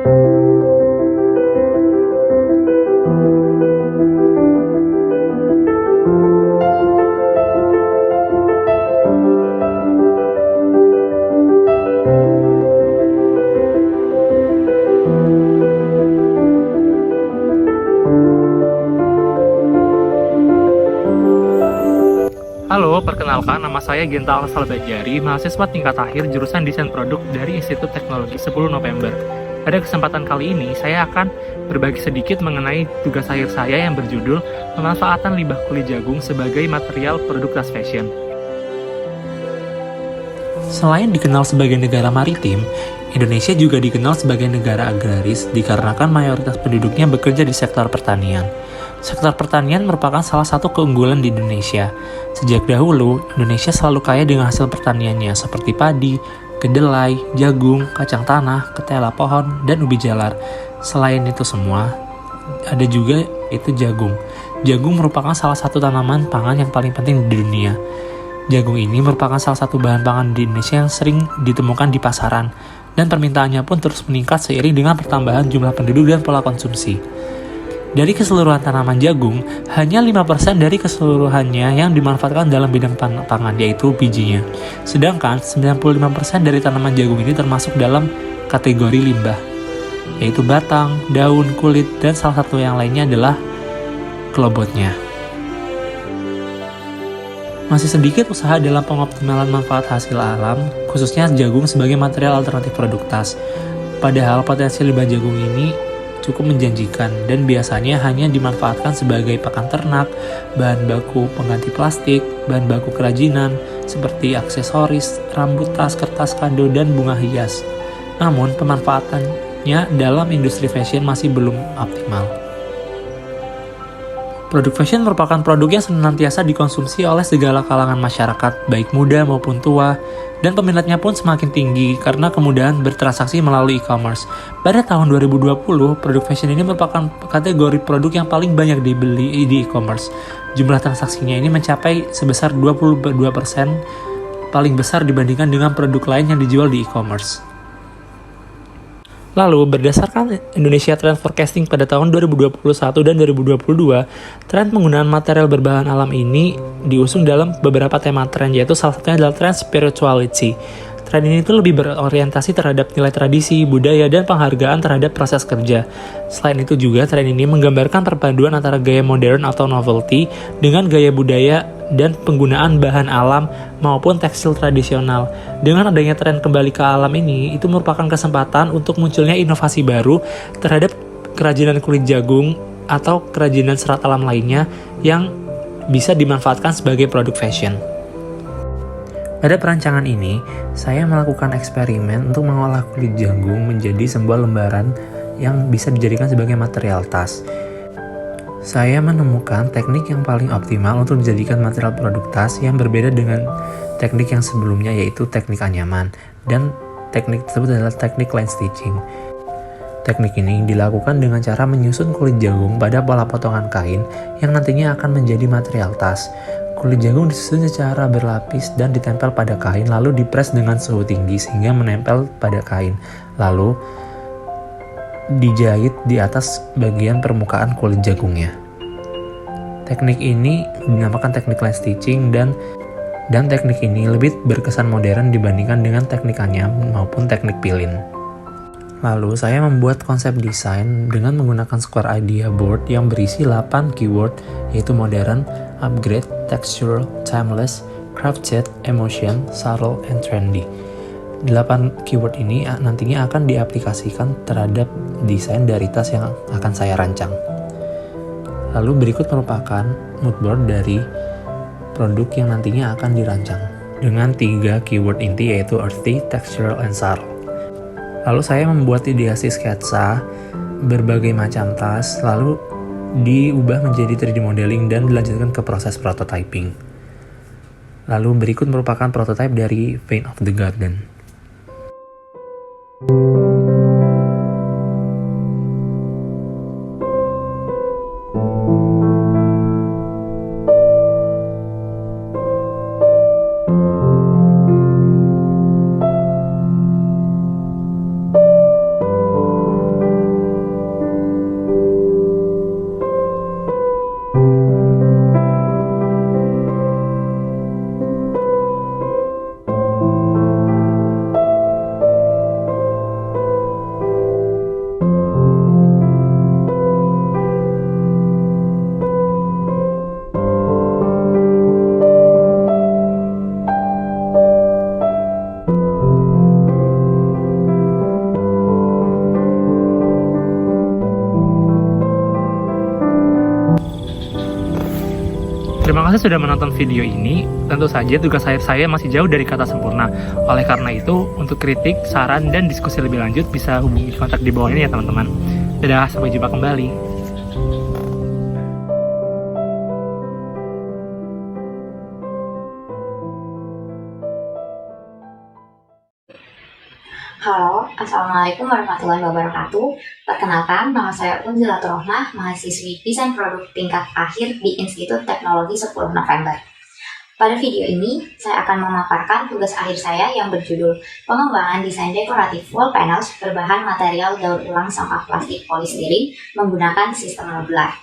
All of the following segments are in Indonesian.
Halo, perkenalkan nama saya Genta Alsal Bajari, mahasiswa tingkat akhir jurusan Desain Produk dari Institut Teknologi 10 November. Pada kesempatan kali ini, saya akan berbagi sedikit mengenai tugas akhir saya yang berjudul Pemanfaatan Limbah Kulit Jagung sebagai Material Produk Tas Fashion. Selain dikenal sebagai negara maritim, Indonesia juga dikenal sebagai negara agraris dikarenakan mayoritas penduduknya bekerja di sektor pertanian. Sektor pertanian merupakan salah satu keunggulan di Indonesia. Sejak dahulu, Indonesia selalu kaya dengan hasil pertaniannya seperti padi, kedelai, jagung, kacang tanah, ketela pohon, dan ubi jalar. Selain itu semua, ada juga itu jagung. Jagung merupakan salah satu tanaman pangan yang paling penting di dunia. Jagung ini merupakan salah satu bahan pangan di Indonesia yang sering ditemukan di pasaran, dan permintaannya pun terus meningkat seiring dengan pertambahan jumlah penduduk dan pola konsumsi. Dari keseluruhan tanaman jagung, hanya 5% dari keseluruhannya yang dimanfaatkan dalam bidang pangan, yaitu bijinya. Sedangkan 95% dari tanaman jagung ini termasuk dalam kategori limbah, yaitu batang, daun, kulit, dan salah satu yang lainnya adalah kelobotnya. Masih sedikit usaha dalam pengoptimalan manfaat hasil alam, khususnya jagung sebagai material alternatif produk tas. Padahal potensi limbah jagung ini cukup menjanjikan dan biasanya hanya dimanfaatkan sebagai pakan ternak, bahan baku pengganti plastik, bahan baku kerajinan seperti aksesoris, rambut tas, kertas kado, dan bunga hias. Namun pemanfaatannya dalam industri fashion masih belum optimal. Produk fashion merupakan produk yang senantiasa dikonsumsi oleh segala kalangan masyarakat, baik muda maupun tua, dan peminatnya pun semakin tinggi karena kemudahan bertransaksi melalui e-commerce. Pada tahun 2020, produk fashion ini merupakan kategori produk yang paling banyak dibeli di e-commerce. Jumlah transaksinya ini mencapai sebesar 22%, paling besar dibandingkan dengan produk lain yang dijual di e-commerce. Lalu, berdasarkan Indonesia Trend Forecasting pada tahun 2021 dan 2022, tren penggunaan material berbahan alam ini diusung dalam beberapa tema tren, yaitu salah satunya adalah tren spirituality. Tren ini tuh lebih berorientasi terhadap nilai tradisi, budaya, dan penghargaan terhadap proses kerja. Selain itu juga, tren ini menggambarkan perpaduan antara gaya modern atau novelty dengan gaya budaya dan penggunaan bahan alam maupun tekstil tradisional. Dengan adanya tren kembali ke alam ini, itu merupakan kesempatan untuk munculnya inovasi baru terhadap kerajinan kulit jagung atau kerajinan serat alam lainnya yang bisa dimanfaatkan sebagai produk fashion. Pada perancangan ini, saya melakukan eksperimen untuk mengolah kulit jagung menjadi sebuah lembaran yang bisa dijadikan sebagai material tas. Saya menemukan teknik yang paling optimal untuk dijadikan material produk tas yang berbeda dengan teknik yang sebelumnya, yaitu teknik anyaman, dan teknik tersebut adalah teknik line stitching. Teknik ini dilakukan dengan cara menyusun kulit jagung pada pola potongan kain yang nantinya akan menjadi material tas. Kulit jagung disusun secara berlapis dan ditempel pada kain, lalu dipres dengan suhu tinggi sehingga menempel pada kain. Lalu dijahit di atas bagian permukaan kulit jagungnya. Teknik ini dinamakan teknik line stitching dan teknik ini lebih berkesan modern dibandingkan dengan teknik anyam maupun teknik pilin. Lalu saya membuat konsep desain dengan menggunakan square idea board yang berisi 8 keyword, yaitu modern, upgrade, textural, timeless, crafted, emotion, subtle, and trendy. 8 keyword ini nantinya akan diaplikasikan terhadap desain dari tas yang akan saya rancang. Lalu berikut merupakan mood board dari produk yang nantinya akan dirancang dengan 3 keyword inti, yaitu earthy, textural, and subtle. Lalu saya membuat ideasi sketsa berbagai macam tas, lalu diubah menjadi 3D modeling dan dilanjutkan ke proses prototyping. Lalu berikut merupakan prototype dari Vein of the Garden. Terima kasih sudah menonton video ini. Tentu saja tugas akhir saya masih jauh dari kata sempurna. Oleh karena itu, untuk kritik, saran, dan diskusi lebih lanjut bisa hubungi kontak di bawah ini ya teman-teman. Dadah, sampai jumpa kembali. Halo, Assalamualaikum warahmatullahi wabarakatuh. Perkenalkan, nama saya Unzilatul Rohmah, mahasiswi Desain Produk tingkat akhir di Institut Teknologi 10 November. Pada video ini, saya akan memaparkan tugas akhir saya yang berjudul Pengembangan Desain Dekoratif Wall Panels berbahan material daur ulang sampah plastik polistirin menggunakan sistem modular.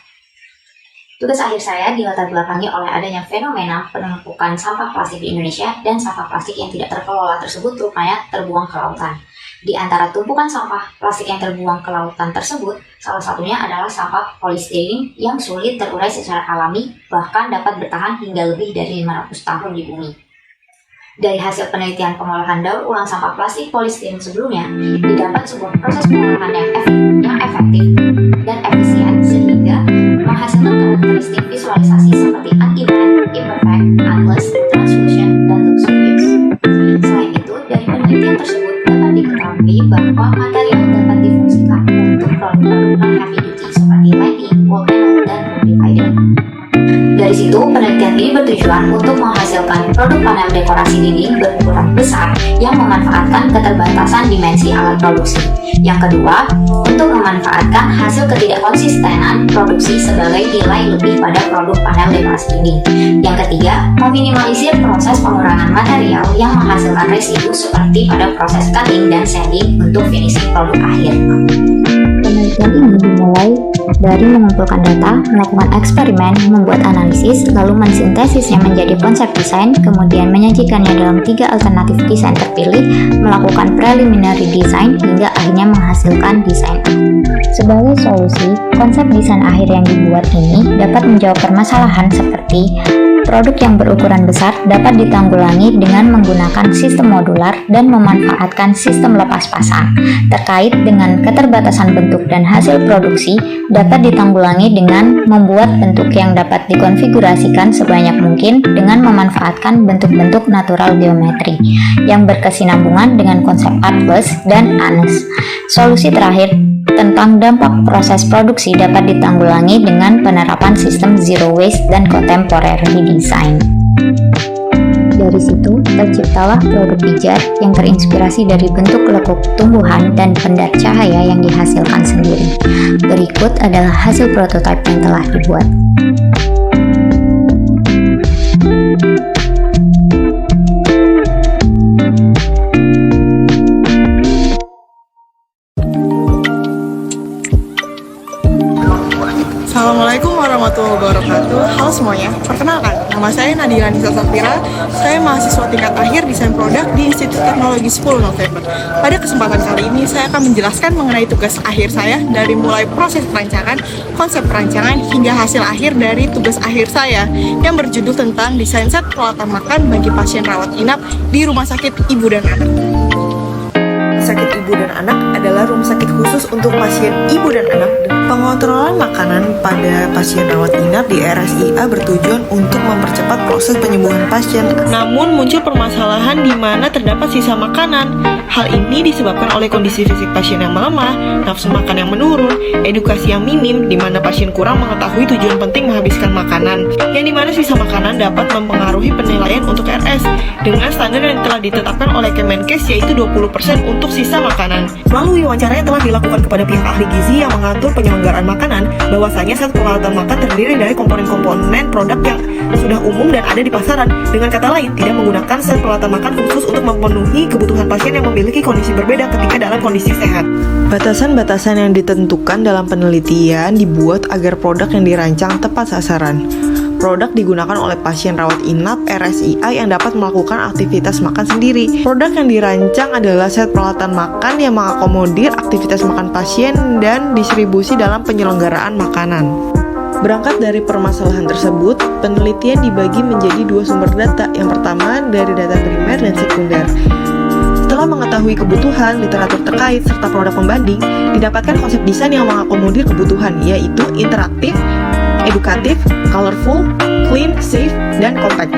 Tugas akhir saya dilatar belakangi oleh adanya fenomena penumpukan sampah plastik di Indonesia dan sampah plastik yang tidak terkelola tersebut rupanya terbuang ke lautan. Di antara tumpukan sampah plastik yang terbuang ke lautan tersebut, salah satunya adalah sampah polistirin yang sulit terurai secara alami, bahkan dapat bertahan hingga lebih dari 500 tahun di bumi. Dari hasil penelitian pengolahan daur ulang sampah plastik polistirin sebelumnya, didapat sebuah proses pengolahan yang efektif dan efisien sehingga menghasilkan karakteristik visualisasi seperti uneven, imperfect, endless, translucent, dan luxurious. Selain itu, dari penelitian tersebut dapat diketahui bahwa material dapat difungsikan untuk produk-produk non-heavy duty seperti lighting, wall panel, dan room divider. Dari situ, penelitian ini bertujuan untuk menghasilkan produk panel dekorasi dinding berukuran besar yang memanfaatkan keterbatasan dimensi alat produksi. Yang kedua, untuk memanfaatkan hasil ketidakkonsistenan produksi sebagai nilai lebih pada produk panel dekorasi dinding. Yang ketiga, meminimalisir proses pengurangan material yang menghasilkan residu seperti pada proses cutting dan sanding untuk finishing produk akhir. Penelitian ini dimulai dari mengumpulkan data, melakukan eksperimen, membuat analisis, lalu mensintesisnya menjadi konsep desain, kemudian menyajikannya dalam 3 alternatif desain terpilih, melakukan preliminary design, hingga akhirnya menghasilkan desain. Sebagai solusi, konsep desain akhir yang dibuat ini dapat menjawab permasalahan seperti produk yang berukuran besar dapat ditanggulangi dengan menggunakan sistem modular dan memanfaatkan sistem lepas pasang. Terkait dengan keterbatasan bentuk dan hasil produksi, dapat ditanggulangi dengan membuat bentuk yang dapat dikonfigurasikan sebanyak mungkin dengan memanfaatkan bentuk-bentuk natural geometri yang berkesinambungan dengan konsep artless dan honest. Solusi terakhir tentang dampak proses produksi dapat ditanggulangi dengan penerapan sistem zero waste dan contemporary design. Dari situ, terciptalah produk pijar yang terinspirasi dari bentuk lekuk tumbuhan dan pendar cahaya yang dihasilkan sendiri. Berikut adalah hasil prototipe yang telah dibuat. Assalamualaikum warahmatullahi wabarakatuh. Halo semuanya, perkenalkan, nama saya Nadia Nisa Safira. Saya mahasiswa tingkat akhir desain produk di Institut Teknologi 10 November. Pada kesempatan kali ini, saya akan menjelaskan mengenai tugas akhir saya dari mulai proses perancangan, konsep perancangan, hingga hasil akhir dari tugas akhir saya yang berjudul tentang desain set peralatan makan bagi pasien rawat inap di Rumah Sakit Ibu dan Anak. Sakit Ibu dan Anak adalah rumah sakit khusus untuk pasien ibu dan anak. Pengontrolan makanan pada pasien rawat inap di RSIA bertujuan untuk mempercepat proses penyembuhan pasien. Namun muncul permasalahan di mana terdapat sisa makanan. Hal ini disebabkan oleh kondisi fisik pasien yang melemah, nafsu makan yang menurun, edukasi yang minim di mana pasien kurang mengetahui tujuan penting menghabiskan makanan, yang di mana sisa makanan dapat mempengaruhi penilaian untuk RS dengan standar yang telah ditetapkan oleh Kemenkes yaitu 20% untuk sisa makanan. Melalui wawancara yang telah dilakukan kepada pihak ahli gizi yang mengatur penyelenggaraan makanan, bahwasanya set peralatan makan terdiri dari komponen-komponen produk yang sudah umum dan ada di pasaran. Dengan kata lain, tidak menggunakan set peralatan makan khusus untuk memenuhi kebutuhan pasien yang memiliki kondisi berbeda ketika dalam kondisi sehat. Batasan-batasan yang ditentukan dalam penelitian dibuat agar produk yang dirancang tepat sasaran. Produk digunakan oleh pasien rawat inap RSIA yang dapat melakukan aktivitas makan sendiri. Produk yang dirancang adalah set peralatan makan yang mengakomodir aktivitas makan pasien dan distribusi dalam penyelenggaraan makanan. Berangkat dari permasalahan tersebut, penelitian dibagi menjadi 2 sumber data. Yang pertama dari data primer dan sekunder. Setelah mengetahui kebutuhan, literatur terkait, serta produk pembanding, didapatkan konsep desain yang mengakomodir kebutuhan, yaitu interaktif, edukatif, colorful, clean, safe, dan compact.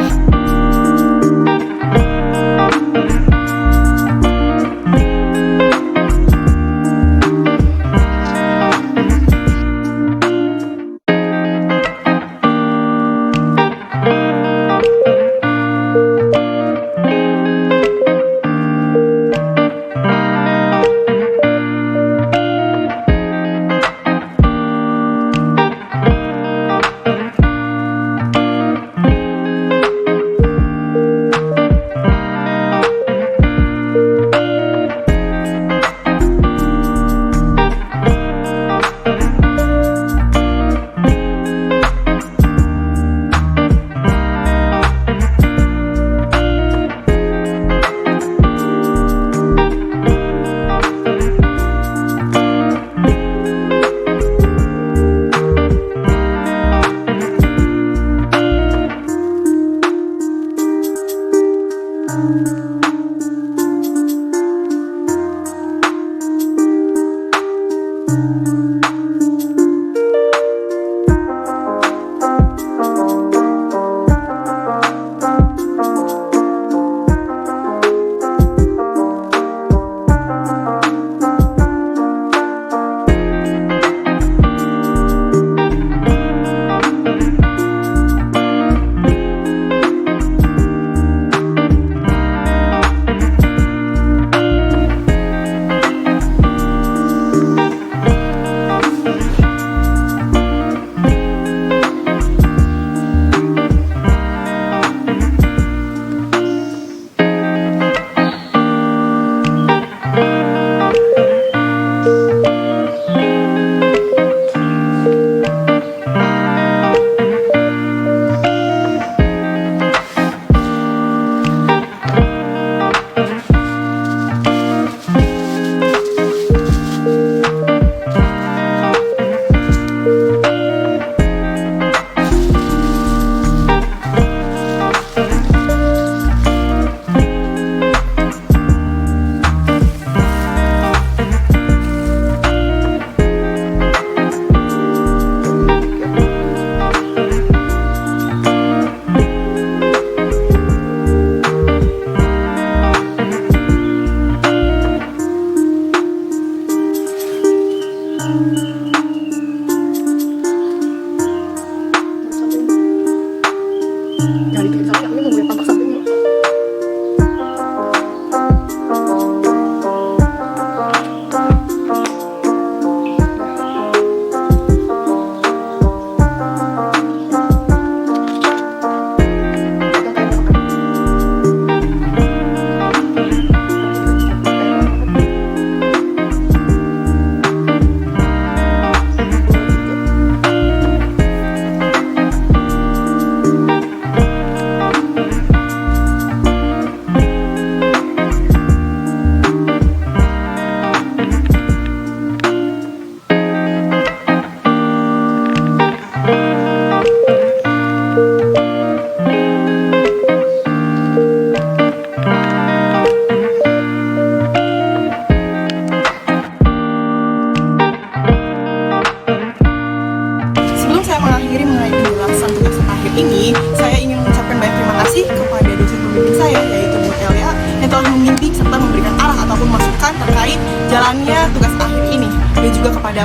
ini, saya ingin mengucapkan banyak terima kasih kepada dosen pembimbing saya, yaitu Bu Elia, yang telah membimbing serta memberikan arah ataupun masukan terkait jalannya tugas akhir ini. Dan juga kepada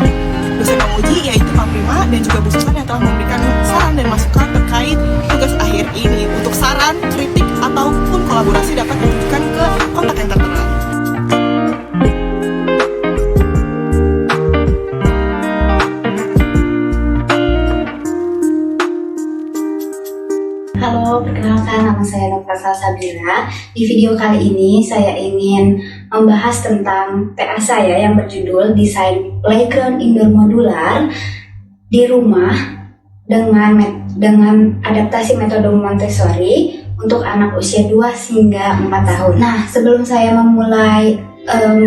dosen penguji, yaitu Pak Prima, dan juga Bu Susan yang telah memberikan saran dan masukan terkait tugas akhir ini. Untuk saran, kritik, ataupun kolaborasi dapat ditujukan ke kontak yang tertera. Halo, perkenalkan nama saya Nova Sabira. Di video kali ini saya ingin membahas tentang TA saya yang berjudul Desain Playground Indoor Modular di rumah dengan adaptasi metode Montessori untuk anak usia 2 hingga 4 tahun. Nah, sebelum saya memulai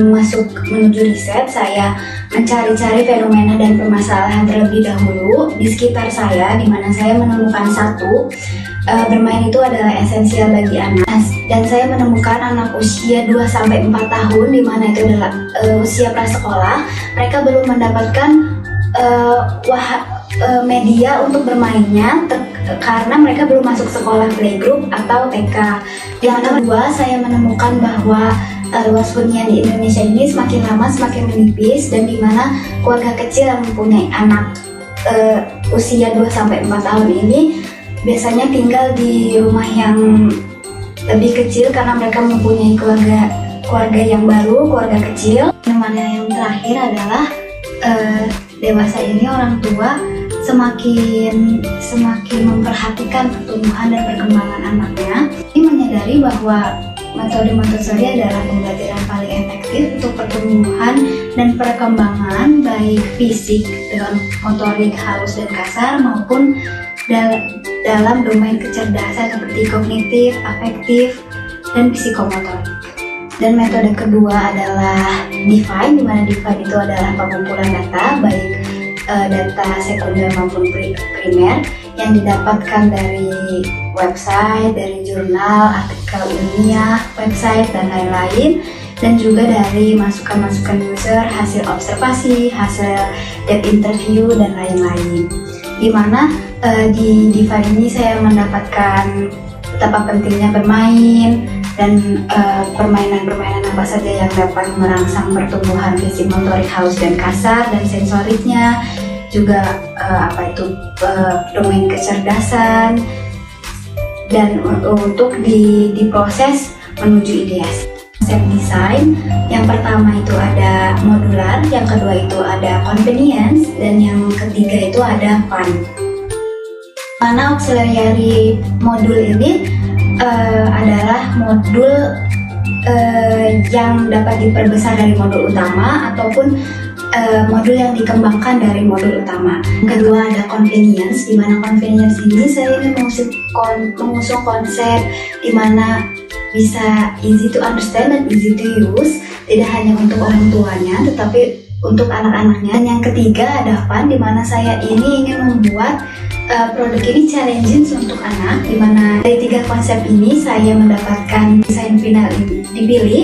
masuk menuju riset, saya mencari-cari fenomena dan permasalahan terlebih dahulu di sekitar saya, di mana saya menemukan satu, bermain itu adalah esensial bagi anak, dan saya menemukan anak usia 2-4 tahun, di mana itu adalah usia prasekolah. Mereka belum mendapatkan media untuk bermainnya karena mereka belum masuk sekolah playgroup atau TK. Yang kedua, saya menemukan bahwa luas hunian di Indonesia ini semakin lama semakin menipis, dan dimana keluarga kecil yang mempunyai anak usia 2-4 tahun ini biasanya tinggal di rumah yang lebih kecil karena mereka mempunyai keluarga yang baru, keluarga kecil. Yang terakhir adalah dewasa ini orang tua semakin memperhatikan pertumbuhan dan perkembangan anaknya. Ini menyadari bahwa metode Montessori adalah pembelajaran paling efektif untuk pertumbuhan dan perkembangan baik fisik dengan motorik halus dan kasar maupun dalam domain kecerdasan seperti kognitif, afektif, dan psikomotorik. Dan metode kedua adalah Define, di mana Define itu adalah pengumpulan data baik data sekunder maupun primer yang didapatkan dari website, dari jurnal, artikel ilmiah, website, dan lain-lain, dan juga dari masukan-masukan user, hasil observasi, hasil depth interview, dan lain-lain. Dimana di Define ini saya mendapatkan betapa pentingnya bermain dan permainan-permainan apa saja yang dapat merangsang pertumbuhan fisik, motorik halus dan kasar, dan sensoriknya juga domain kecerdasan, dan untuk diproses menuju ideasi. Konsep desain yang pertama itu ada modular, yang kedua itu ada convenience, dan yang ketiga itu ada fun. Mana auxiliary modul ini adalah modul yang dapat diperbesar dari modul utama ataupun modul yang dikembangkan dari modul utama. Kedua ada convenience, di mana convenience ini saya ingin mengusung konsep di mana bisa easy to understand dan easy to use, tidak hanya untuk orang tuanya tetapi untuk anak-anaknya. Yang ketiga ada fun, di mana saya ini ingin membuat produk ini challenging untuk anak, di mana dari 3 konsep ini saya mendapatkan desain final ini dipilih.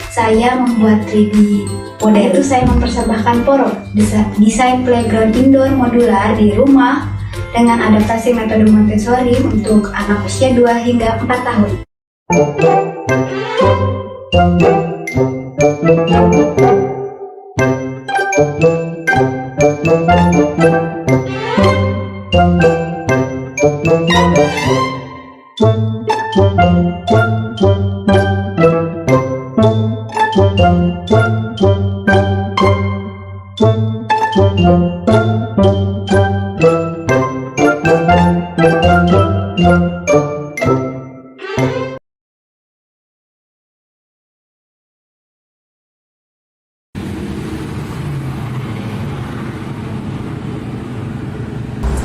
Saya membuat 3D model, itu saya mempersembahkan Poro, desain playground indoor modular di rumah dengan adaptasi metode Montessori untuk anak usia 2 hingga 4 tahun.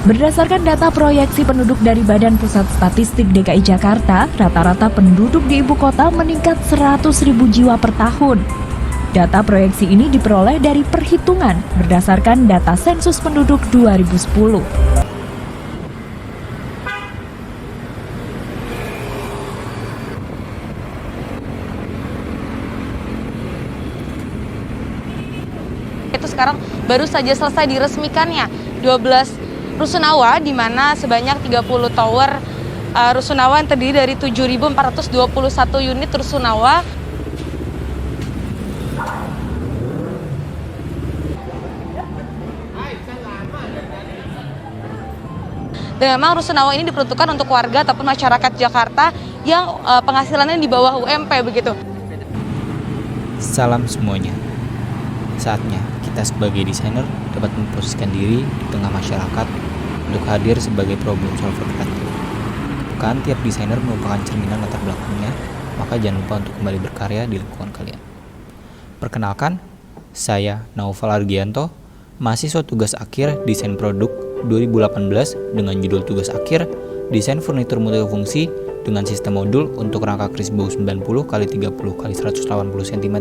Berdasarkan data proyeksi penduduk dari Badan Pusat Statistik DKI Jakarta, rata-rata penduduk di ibu kota meningkat 100.000 jiwa per tahun. Data proyeksi ini diperoleh dari perhitungan berdasarkan data sensus penduduk 2010. Itu sekarang baru saja selesai diresmikannya 12 rusunawa, di mana sebanyak 30 tower rusunawa yang terdiri dari 7.421 unit rusunawa. Dan memang rusunawa ini diperuntukkan untuk warga ataupun masyarakat Jakarta yang penghasilannya di bawah UMP begitu. Salam semuanya. Saatnya kita sebagai desainer dapat memposisikan diri di tengah masyarakat untuk hadir sebagai problem solver kreatif. Bukan tiap desainer merupakan cerminan latar belakangnya, maka jangan lupa untuk kembali berkarya di lingkungan kalian. Perkenalkan, saya Naufal Argianto, mahasiswa tugas akhir Desain Produk 2018 dengan judul tugas akhir Desain Furnitur Multifungsi dengan sistem modul untuk rangka kris bau 90 x 30 x 180 cm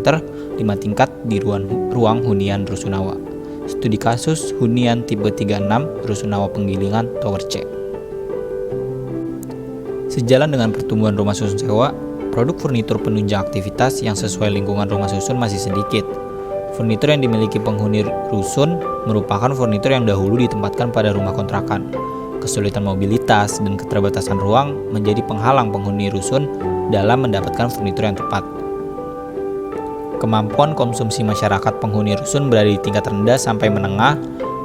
5 tingkat di ruang hunian Rusunawa. Studi kasus hunian tipe 36 Rusunawa Penggilingan Tower C. Sejalan dengan pertumbuhan rumah susun sewa, produk furnitur penunjang aktivitas yang sesuai lingkungan rumah susun masih sedikit. Furnitur yang dimiliki penghuni rusun merupakan furnitur yang dahulu ditempatkan pada rumah kontrakan. Kesulitan mobilitas dan keterbatasan ruang menjadi penghalang penghuni rusun dalam mendapatkan furnitur yang tepat. Kemampuan konsumsi masyarakat penghuni rusun berada di tingkat rendah sampai menengah,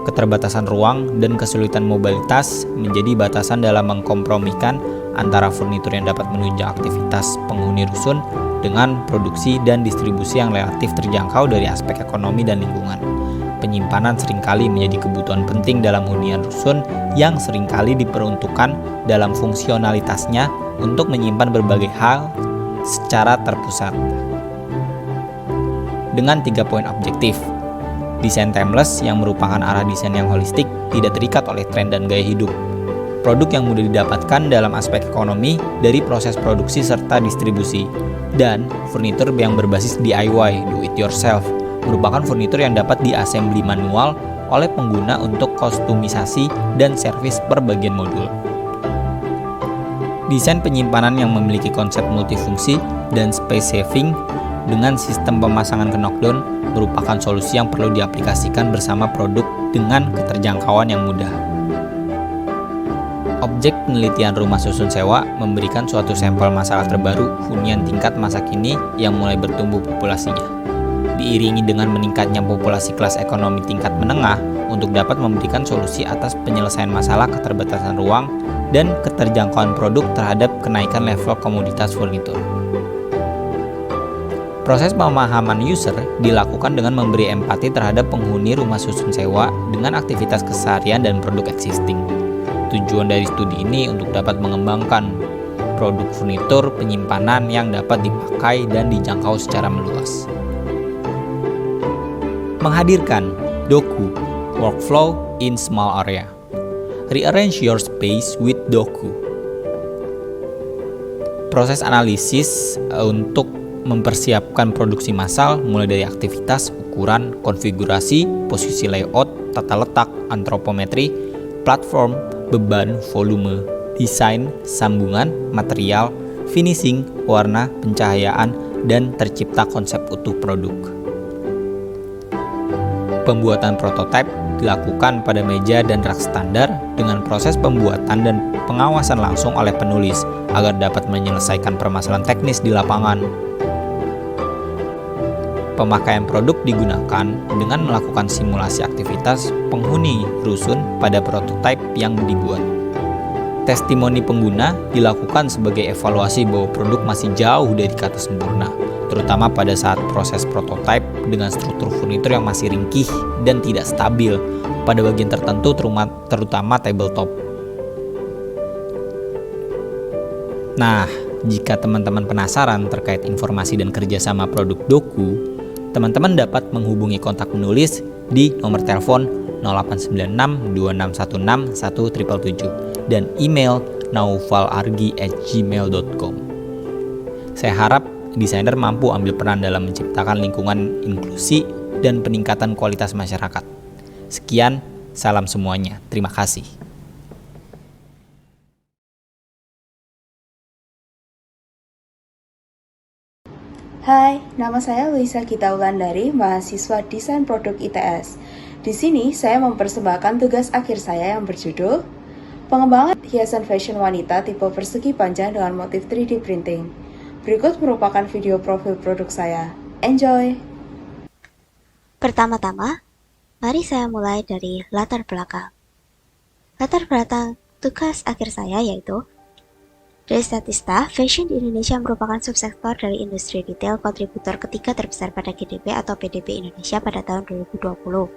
keterbatasan ruang dan kesulitan mobilitas menjadi batasan dalam mengkompromikan antara furnitur yang dapat menunjang aktivitas penghuni rusun dengan produksi dan distribusi yang relatif terjangkau dari aspek ekonomi dan lingkungan. Penyimpanan seringkali menjadi kebutuhan penting dalam hunian rusun yang seringkali diperuntukkan dalam fungsionalitasnya untuk menyimpan berbagai hal secara terpusat. Dengan 3 poin objektif, desain timeless yang merupakan arah desain yang holistik tidak terikat oleh tren dan gaya hidup. Produk yang mudah didapatkan dalam aspek ekonomi dari proses produksi serta distribusi. Dan furnitur yang berbasis DIY, do it yourself, merupakan furnitur yang dapat diassembly manual oleh pengguna untuk kostumisasi dan servis per bagian modul. Desain penyimpanan yang memiliki konsep multifungsi dan space saving dengan sistem pemasangan knockdown merupakan solusi yang perlu diaplikasikan bersama produk dengan keterjangkauan yang mudah. Objek penelitian rumah susun sewa memberikan suatu sampel masalah terbaru hunian tingkat masa kini yang mulai bertumbuh populasinya. Diiringi dengan meningkatnya populasi kelas ekonomi tingkat menengah untuk dapat memberikan solusi atas penyelesaian masalah keterbatasan ruang dan keterjangkauan produk terhadap kenaikan level komoditas furnitur. Proses pemahaman user dilakukan dengan memberi empati terhadap penghuni rumah susun sewa dengan aktivitas keseharian dan produk existing. Tujuan dari studi ini untuk dapat mengembangkan produk furnitur penyimpanan yang dapat dipakai dan dijangkau secara meluas. Menghadirkan Doku, workflow in small area. Rearrange your space with Doku. Proses analisis untuk mempersiapkan produksi massal mulai dari aktivitas, ukuran, konfigurasi, posisi layout, tata letak, antropometri, platform, beban, volume, desain, sambungan, material, finishing, warna, pencahayaan, dan tercipta konsep utuh produk. Pembuatan prototipe dilakukan pada meja dan rak standar dengan proses pembuatan dan pengawasan langsung oleh penulis agar dapat menyelesaikan permasalahan teknis di lapangan. Pemakaian produk digunakan dengan melakukan simulasi aktivitas penghuni rusun pada prototipe yang dibuat. Testimoni pengguna dilakukan sebagai evaluasi bahwa produk masih jauh dari kata sempurna, terutama pada saat proses prototipe dengan struktur furnitur yang masih ringkih dan tidak stabil pada bagian tertentu terutama tabletop. Nah, jika teman-teman penasaran terkait informasi dan kerjasama produk Doku, teman-teman dapat menghubungi kontak penulis di nomor telepon 0896 2616 1777 dan email naufalargi@gmail.com. Saya harap desainer mampu ambil peran dalam menciptakan lingkungan inklusi dan peningkatan kualitas masyarakat. Sekian, salam semuanya. Terima kasih. Hai, nama saya Luisa Gita Wulandari, mahasiswa Desain Produk ITS. Di sini saya mempersembahkan tugas akhir saya yang berjudul Pengembangan hiasan fashion wanita tipe persegi panjang dengan motif 3D printing. Berikut merupakan video profil produk saya. Enjoy! Pertama-tama, mari saya mulai dari latar belakang. Latar belakang tugas akhir saya yaitu dari Statista, fashion di Indonesia merupakan subsektor dari industri retail kontributor ketiga terbesar pada GDP atau PDB Indonesia pada tahun 2020.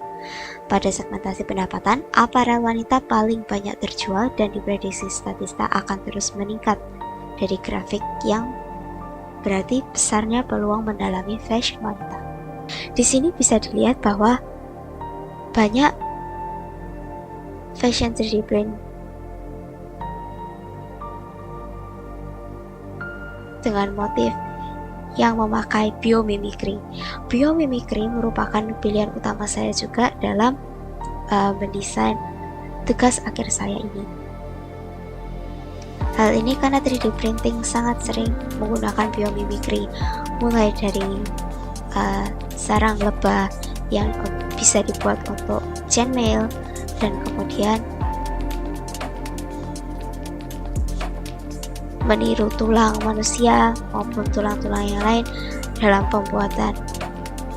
Pada segmentasi pendapatan, aparel wanita paling banyak terjual dan diprediksi Statista akan terus meningkat dari grafik yang berarti besarnya peluang mendalami fashion wanita. Di sini bisa dilihat bahwa banyak fashion 3D print dengan motif yang memakai biomimikri. Biomimikri merupakan pilihan utama saya juga dalam mendesain tugas akhir saya ini. Hal ini karena 3D printing sangat sering menggunakan biomimikri, mulai dari sarang lebah yang bisa dibuat untuk chainmail, dan kemudian meniru tulang manusia maupun tulang-tulang yang lain dalam pembuatan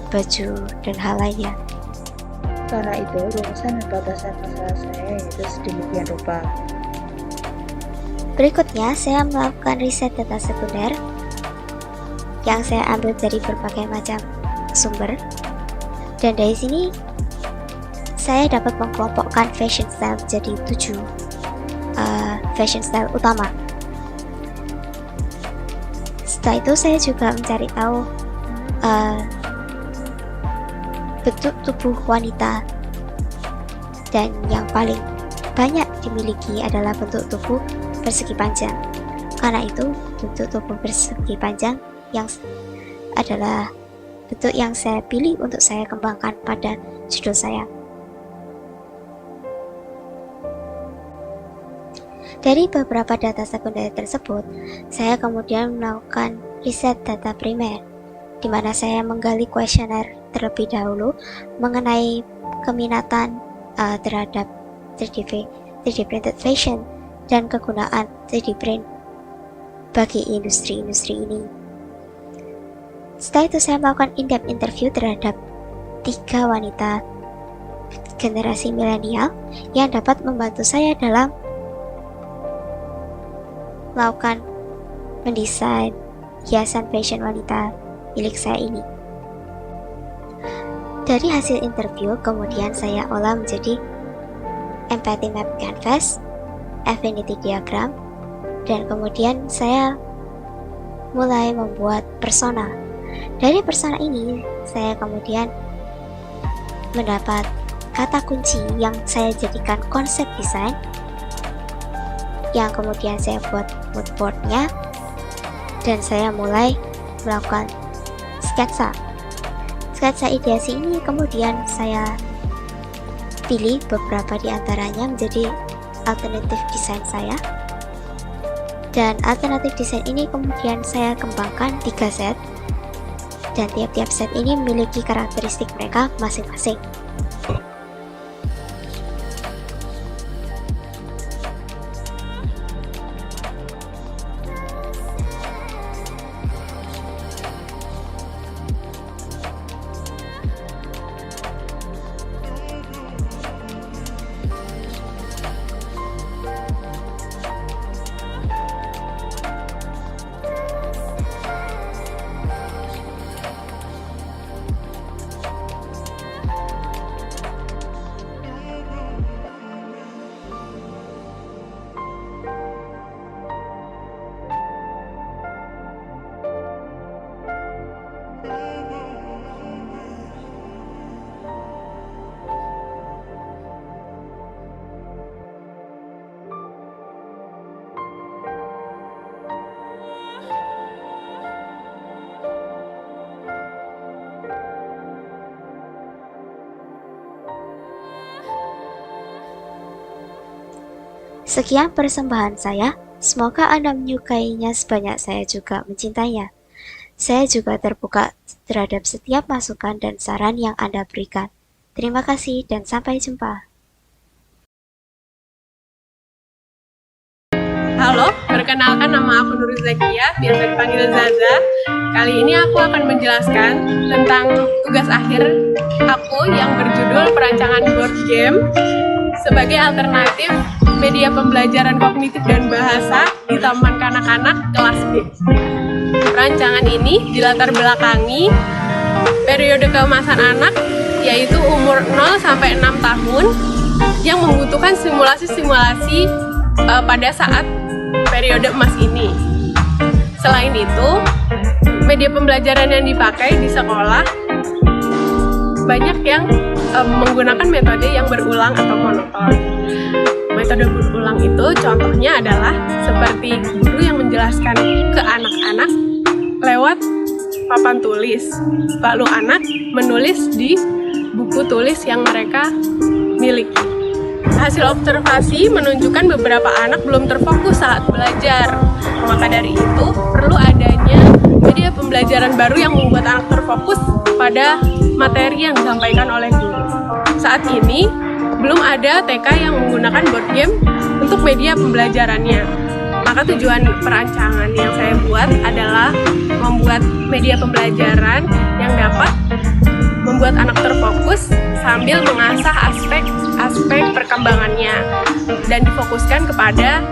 baju dan hal lainnya. Karena itu, rumusan dan batasan masalah saya yaitu sedemikian rupa. Berikutnya, saya melakukan riset data sekunder yang saya ambil dari berbagai macam sumber, dan dari sini saya dapat mengelompokkan fashion style jadi 7 fashion style utama. Setelah itu saya juga mencari tahu bentuk tubuh wanita, dan yang paling banyak dimiliki adalah bentuk tubuh persegi panjang. Karena itu, bentuk tubuh persegi panjang yang adalah bentuk yang saya pilih untuk saya kembangkan pada judul saya. Dari beberapa data sekunder tersebut, saya kemudian melakukan riset data primer, di mana saya menggali kuesioner terlebih dahulu mengenai keminatan terhadap 3D printed fashion dan kegunaan 3D print bagi industri-industri ini. Setelah itu saya melakukan in-depth interview terhadap 3 wanita generasi milenial yang dapat membantu saya dalam melakukan mendesain hiasan fashion wanita milik saya ini. Dari hasil interview kemudian saya olah menjadi empathy map canvas, affinity diagram, dan kemudian saya mulai membuat persona. Dari persona ini saya kemudian mendapat kata kunci yang saya jadikan konsep desain, yang kemudian saya buat mood boardnya, dan saya mulai melakukan sketsa. Sketsa ideasi ini kemudian saya pilih beberapa di antaranya menjadi alternatif desain saya, dan alternatif desain ini kemudian saya kembangkan 3 set, dan tiap-tiap set ini memiliki karakteristik mereka masing-masing. Sekian persembahan saya, semoga Anda menyukainya sebanyak saya juga mencintainya. Saya juga terbuka terhadap setiap masukan dan saran yang Anda berikan. Terima kasih dan sampai jumpa. Halo, perkenalkan nama aku Nurul Zakia, biasa dipanggil Zaza. Kali ini aku akan menjelaskan tentang tugas akhir aku yang berjudul perancangan board game sebagai alternatif media pembelajaran kognitif dan bahasa di Taman Kanak-kanak kelas B. Rancangan ini dilatar belakangi periode keemasan anak, yaitu umur 0 sampai 6 tahun yang membutuhkan simulasi-simulasi pada saat periode emas ini. Selain itu, media pembelajaran yang dipakai di sekolah banyak yang menggunakan metode yang berulang atau monoton. Metode berulang itu contohnya adalah seperti guru yang menjelaskan ke anak-anak lewat papan tulis, lalu anak menulis di buku tulis yang mereka miliki. Hasil observasi menunjukkan beberapa anak belum terfokus saat belajar. Maka dari itu, perlu adanya media pembelajaran baru yang membuat anak terfokus pada materi yang disampaikan oleh guru. Saat ini, belum ada TK yang menggunakan board game untuk media pembelajarannya. Maka tujuan perancangan yang saya buat adalah membuat media pembelajaran yang dapat membuat anak terfokus sambil mengasah aspek perkembangannya dan difokuskan kepada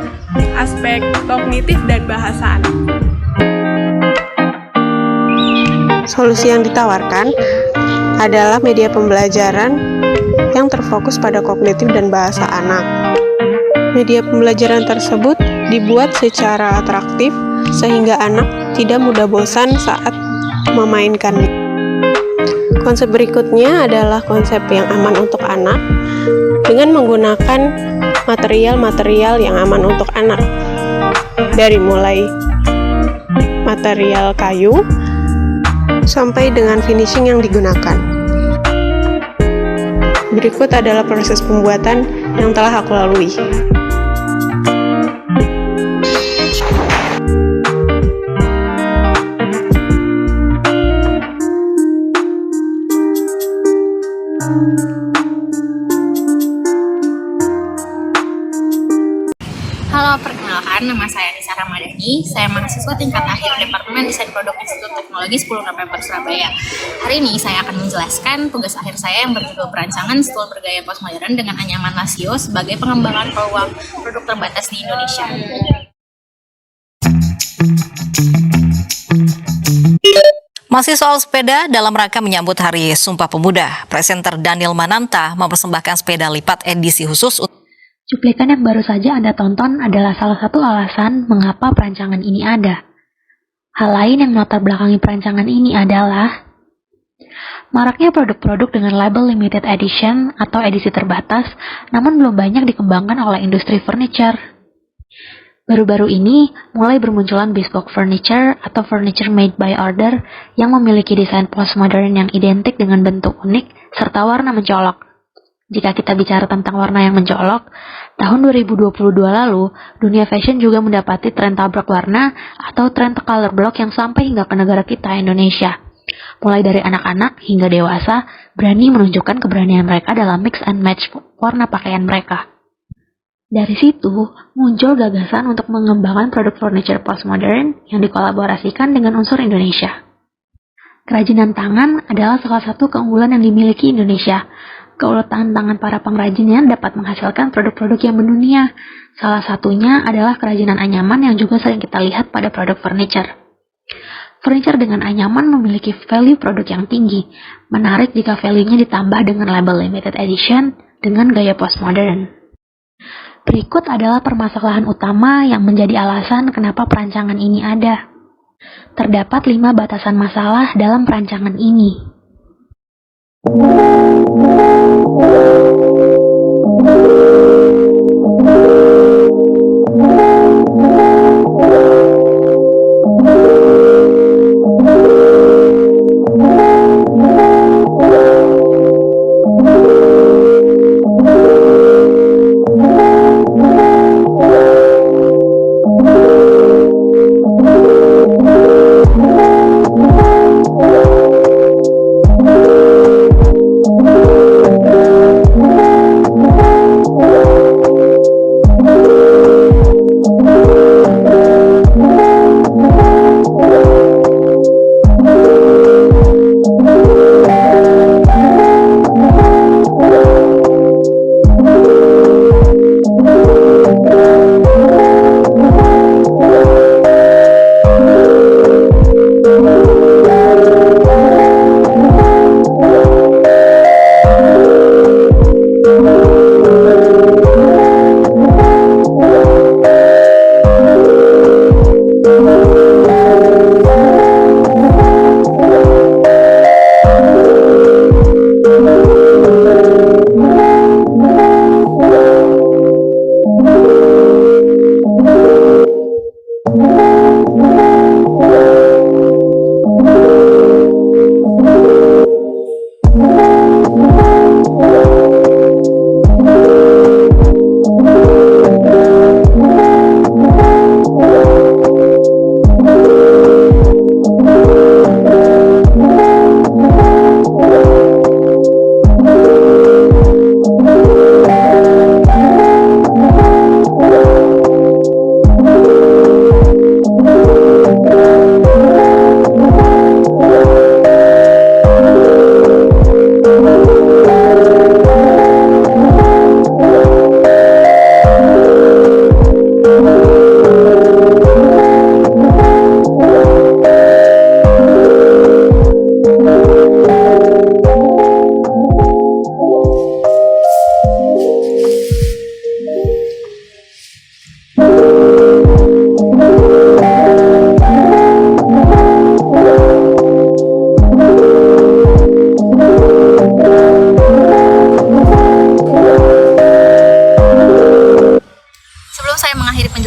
aspek kognitif dan bahasaan. Solusi yang ditawarkan adalah media pembelajaran yang terfokus pada kognitif dan bahasa anak. Media pembelajaran tersebut dibuat secara atraktif sehingga anak tidak mudah bosan saat memainkannya. Konsep berikutnya adalah konsep yang aman untuk anak dengan menggunakan material-material yang aman untuk anak, dari mulai material kayu sampai dengan finishing yang digunakan. Berikut adalah proses pembuatan yang telah aku lalui. Halo, perkenalkan, nama saya Anissa Ramadhani. Saya mahasiswa tingkat akhir Departemen Desain Produk Institut Teknologi 10 November Surabaya. Hari ini saya akan menjelaskan tugas akhir saya yang berjudul perancangan stool bergaya postmodern dengan anyaman lasio sebagai pengembangan peluang produk terbatas di Indonesia. Masih soal sepeda, dalam rangka menyambut Hari Sumpah Pemuda, presenter Daniel Mananta mempersembahkan sepeda lipat edisi khusus. Cuplikan yang baru saja Anda tonton adalah salah satu alasan mengapa perancangan ini ada. Hal lain yang melatar belakangi perancangan ini adalah maraknya produk-produk dengan label limited edition atau edisi terbatas, namun belum banyak dikembangkan oleh industri furniture. Baru-baru ini, mulai bermunculan bespoke furniture atau furniture made by order yang memiliki desain postmodern yang identik dengan bentuk unik serta warna mencolok. Jika kita bicara tentang warna yang mencolok, tahun 2022 lalu, dunia fashion juga mendapati tren tabrak warna atau tren color block yang sampai hingga ke negara kita, Indonesia. Mulai dari anak-anak hingga dewasa, berani menunjukkan keberanian mereka dalam mix and match warna pakaian mereka. Dari situ, muncul gagasan untuk mengembangkan produk furniture postmodern yang dikolaborasikan dengan unsur Indonesia. Kerajinan tangan adalah salah satu keunggulan yang dimiliki Indonesia. Keuletan tangan para pengrajinnya dapat menghasilkan produk-produk yang mendunia. Salah satunya adalah kerajinan anyaman yang juga sering kita lihat pada produk furniture. Furniture dengan anyaman memiliki value produk yang tinggi. Menarik jika value-nya ditambah dengan label limited edition dengan gaya postmodern. Berikut adalah permasalahan utama yang menjadi alasan kenapa perancangan ini ada. Terdapat 5 batasan masalah dalam perancangan ini.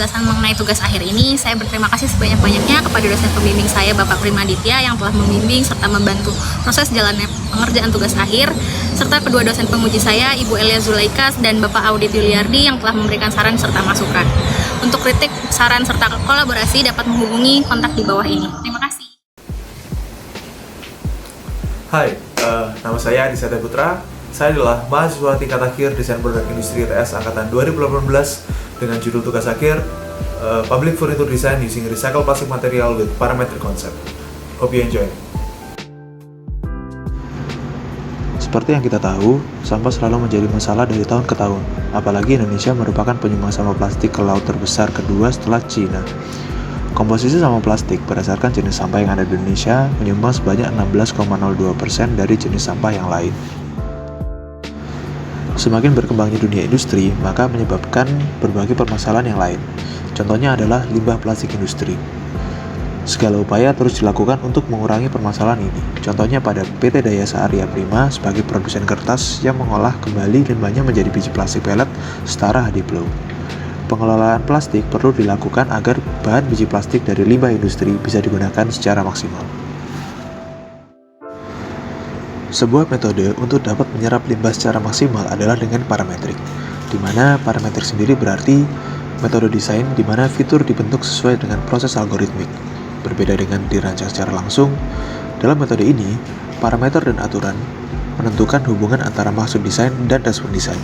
penjelasan mengenai tugas akhir ini, saya berterima kasih sebanyak-banyaknya kepada dosen pembimbing saya, Bapak Primaditya, yang telah membimbing serta membantu proses jalannya pengerjaan tugas akhir, serta kedua dosen penguji saya, Ibu Elia Zulaikas dan Bapak Audit Yuliardi, yang telah memberikan saran serta masukan. Untuk kritik, saran, serta kolaborasi dapat menghubungi kontak di bawah ini. Terima kasih. Hai, nama saya Adi Satya Putra. Saya adalah mahasiswa tingkat akhir Desain Produk Industri ITS Angkatan 2018 dengan judul tugas akhir Public Furniture Design Using Recycled Plastic Material with Parametric Concept. Hope you enjoy. Seperti yang kita tahu, sampah selalu menjadi masalah dari tahun ke tahun. Apalagi Indonesia merupakan penyumbang sampah plastik ke laut terbesar kedua setelah Cina. Komposisi sampah plastik berdasarkan jenis sampah yang ada di Indonesia menyumbang sebanyak 16,02% dari jenis sampah yang lain. Semakin berkembangnya dunia industri, maka menyebabkan berbagai permasalahan yang lain. Contohnya adalah limbah plastik industri. Segala upaya terus dilakukan untuk mengurangi permasalahan ini. Contohnya pada PT Dayasa Arya Prima sebagai produsen kertas yang mengolah kembali limbahnya menjadi biji plastik pelet setara HDPLO. Pengelolaan plastik perlu dilakukan agar bahan biji plastik dari limbah industri bisa digunakan secara maksimal. Sebuah metode untuk dapat menyerap limbah secara maksimal adalah dengan parametrik, di mana parametrik sendiri berarti metode desain di mana fitur dibentuk sesuai dengan proses algoritmik. Berbeda dengan dirancang secara langsung, dalam metode ini, parameter dan aturan menentukan hubungan antara maksud desain dan respon desain.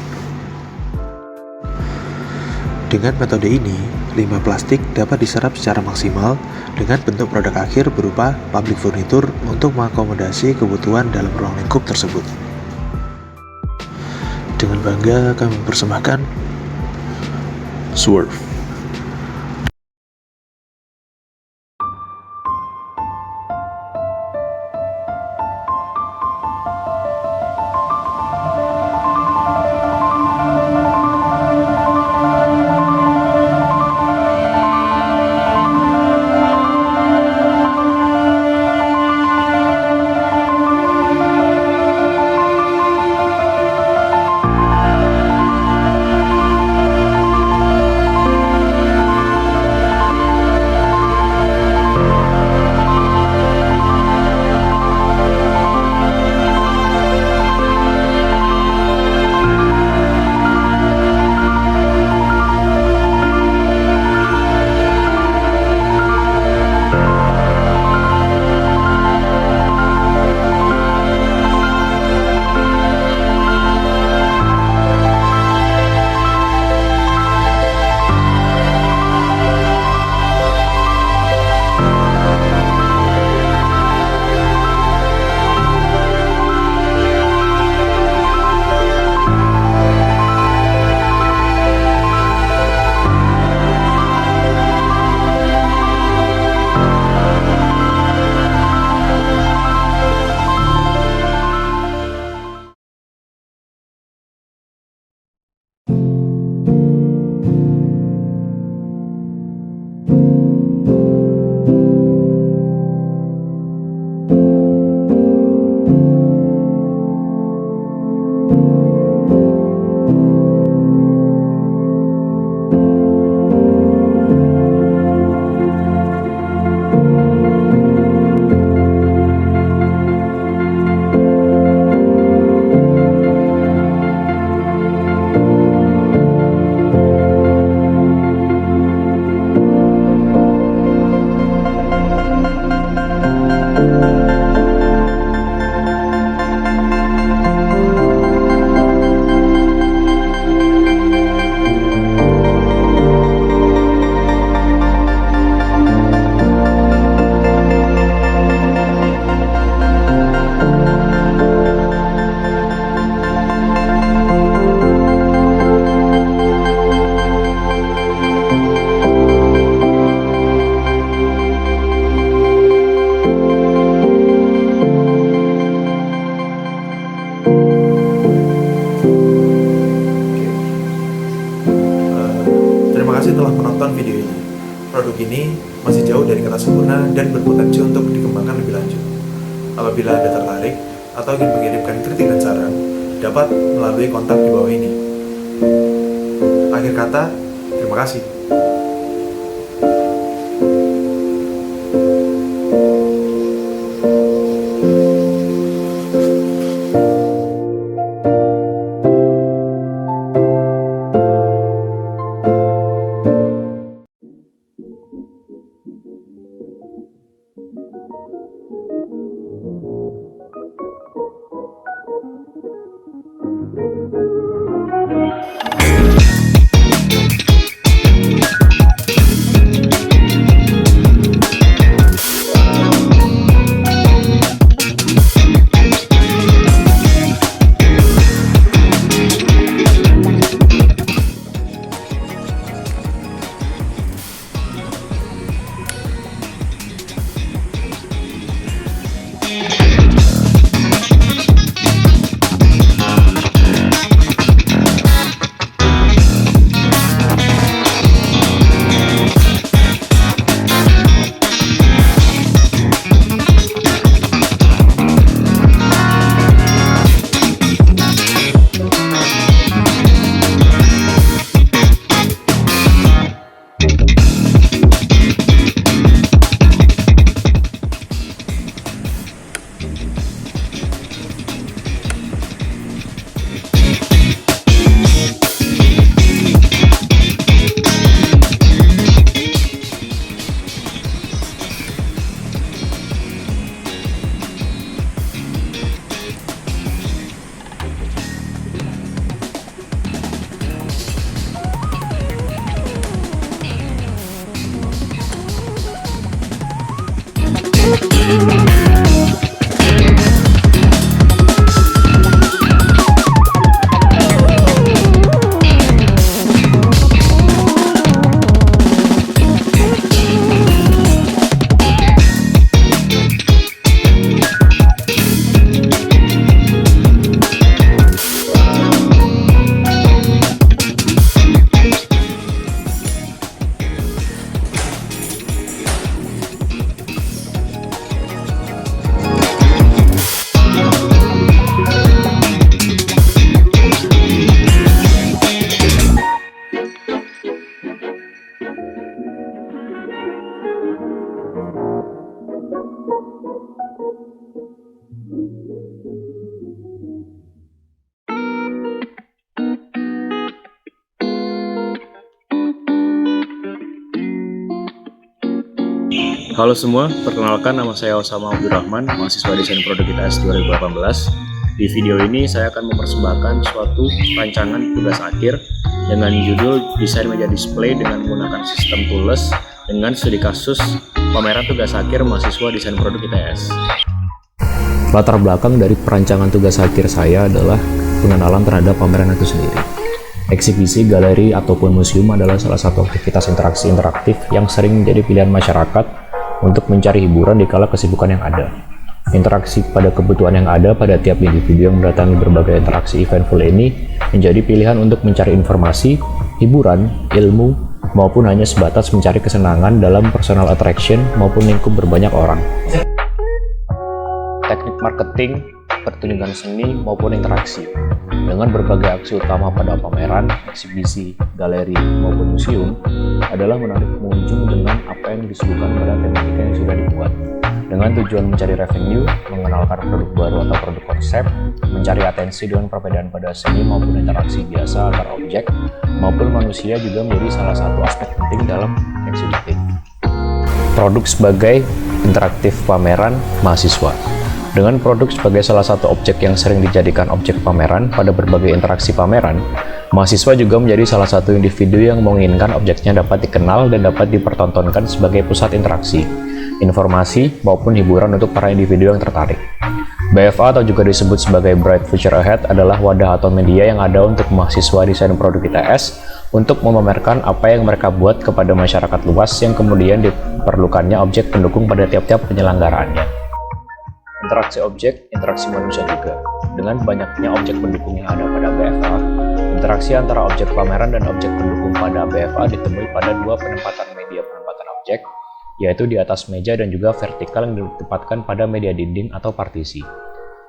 Dengan metode ini, limbah plastik dapat diserap secara maksimal dengan bentuk produk akhir berupa public furniture untuk mengakomodasi kebutuhan dalam ruang lingkup tersebut. Dengan bangga kami mempersembahkan Swerve. Produk ini masih jauh dari kata sempurna dan berpotensi untuk dikembangkan lebih lanjut. Apabila Anda tertarik atau ingin mengirimkan kritik dan saran, dapat melalui kontak di bawah ini. Akhir kata, terima kasih. Halo semua, perkenalkan nama saya Osama Abdurrahman, mahasiswa Desain Produk ITS 2018. Di video ini saya akan mempersembahkan suatu rancangan tugas akhir dengan judul Desain Media Display dengan menggunakan sistem tools dengan studi kasus pameran tugas akhir mahasiswa Desain Produk ITS. Latar belakang dari perancangan tugas akhir saya adalah pengenalan terhadap pameran itu sendiri. Eksibisi, galeri, ataupun museum adalah salah satu aktivitas interaksi interaktif yang sering menjadi pilihan masyarakat untuk mencari hiburan di kala kesibukan yang ada. Interaksi pada kebutuhan yang ada pada tiap individu yang mendatangi berbagai interaksi eventful ini menjadi pilihan untuk mencari informasi, hiburan, ilmu, maupun hanya sebatas mencari kesenangan dalam personal attraction maupun lingkup berbanyak orang. Teknik marketing, pertunjukan seni, maupun interaksi dengan berbagai aksi utama pada pameran, eksibisi, galeri, maupun museum adalah menarik pengunjung dengan apa yang disuguhkan pada tematika yang sudah dibuat, dengan tujuan mencari revenue, mengenalkan produk baru atau produk konsep, mencari atensi dengan perbedaan pada seni maupun interaksi biasa antar objek maupun manusia juga menjadi salah satu aspek penting dalam eksibitif. Produk sebagai interaktif pameran mahasiswa. Dengan produk sebagai salah satu objek yang sering dijadikan objek pameran pada berbagai interaksi pameran, mahasiswa juga menjadi salah satu individu yang menginginkan objeknya dapat dikenal dan dapat dipertontonkan sebagai pusat interaksi, informasi, maupun hiburan untuk para individu yang tertarik. BFA atau juga disebut sebagai Bright Future Ahead adalah wadah atau media yang ada untuk mahasiswa desain produk ITS untuk memamerkan apa yang mereka buat kepada masyarakat luas yang kemudian diperlukannya objek pendukung pada tiap-tiap penyelenggaraannya. Interaksi objek, interaksi manusia juga. Dengan banyaknya objek pendukung yang ada pada BFA, interaksi antara objek pameran dan objek pendukung pada BFA ditemui pada dua penempatan media penempatan objek, yaitu di atas meja dan juga vertikal yang ditempatkan pada media dinding atau partisi.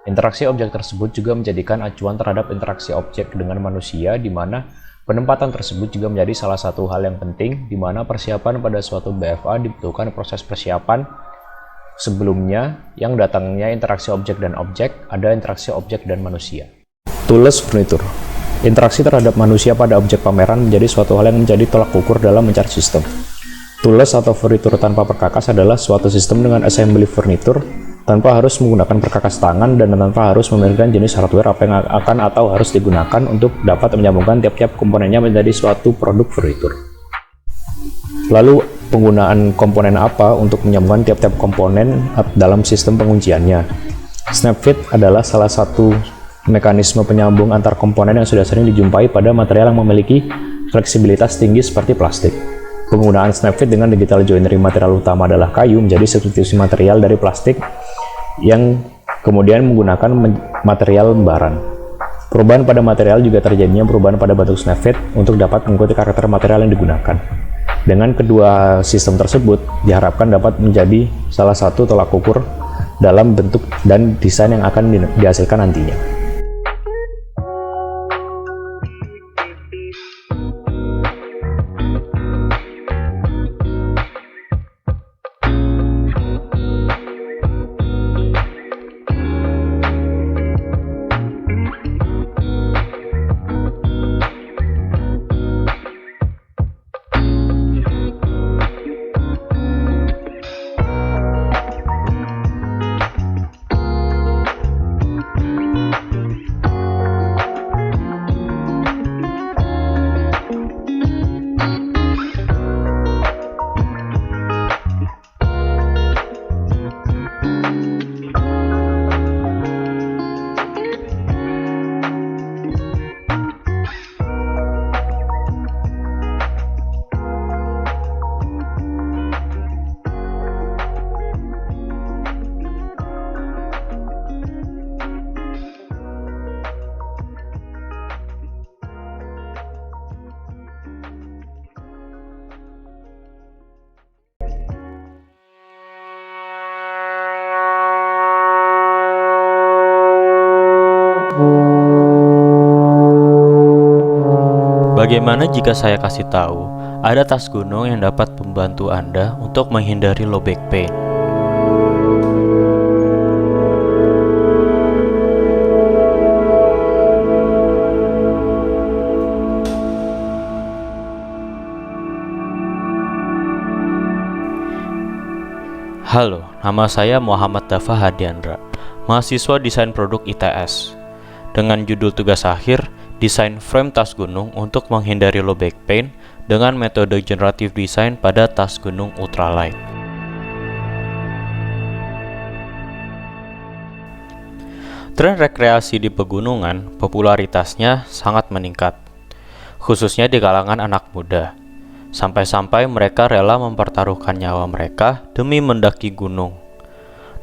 Interaksi objek tersebut juga menjadikan acuan terhadap interaksi objek dengan manusia, di mana penempatan tersebut juga menjadi salah satu hal yang penting, di mana persiapan pada suatu BFA dibutuhkan proses persiapan sebelumnya yang datangnya interaksi objek dan objek, ada interaksi objek dan manusia. Tools furniture. Interaksi terhadap manusia pada objek pameran menjadi suatu hal yang menjadi tolak ukur dalam mencari sistem. Tools atau furniture tanpa perkakas adalah suatu sistem dengan assembly furniture tanpa harus menggunakan perkakas tangan dan tanpa harus memiliki jenis hardware apa yang akan atau harus digunakan untuk dapat menyambungkan tiap-tiap komponennya menjadi suatu produk furniture. Lalu, penggunaan komponen apa untuk menyambungkan tiap-tiap komponen dalam sistem pengunciannya? Snap-fit adalah salah satu mekanisme penyambung antar komponen yang sudah sering dijumpai pada material yang memiliki fleksibilitas tinggi seperti plastik. Penggunaan snap-fit dengan digital joinery material utama adalah kayu menjadi substitusi material dari plastik yang kemudian menggunakan material lembaran. Perubahan pada material juga terjadinya perubahan pada bentuk snap-fit untuk dapat mengikuti karakter material yang digunakan. Dengan kedua sistem tersebut, diharapkan dapat menjadi salah satu tolak ukur dalam bentuk dan desain yang akan dihasilkan nantinya. Bagaimana jika saya kasih tahu, ada tas gunung yang dapat membantu Anda untuk menghindari low back pain? Halo, nama saya Muhammad Dafa Hadiandra, mahasiswa Desain Produk ITS. Dengan judul tugas akhir, desain frame tas gunung untuk menghindari low back pain dengan metode generative design pada tas gunung ultralight. Tren rekreasi di pegunungan popularitasnya sangat meningkat, khususnya di kalangan anak muda. Sampai-sampai mereka rela mempertaruhkan nyawa mereka demi mendaki gunung.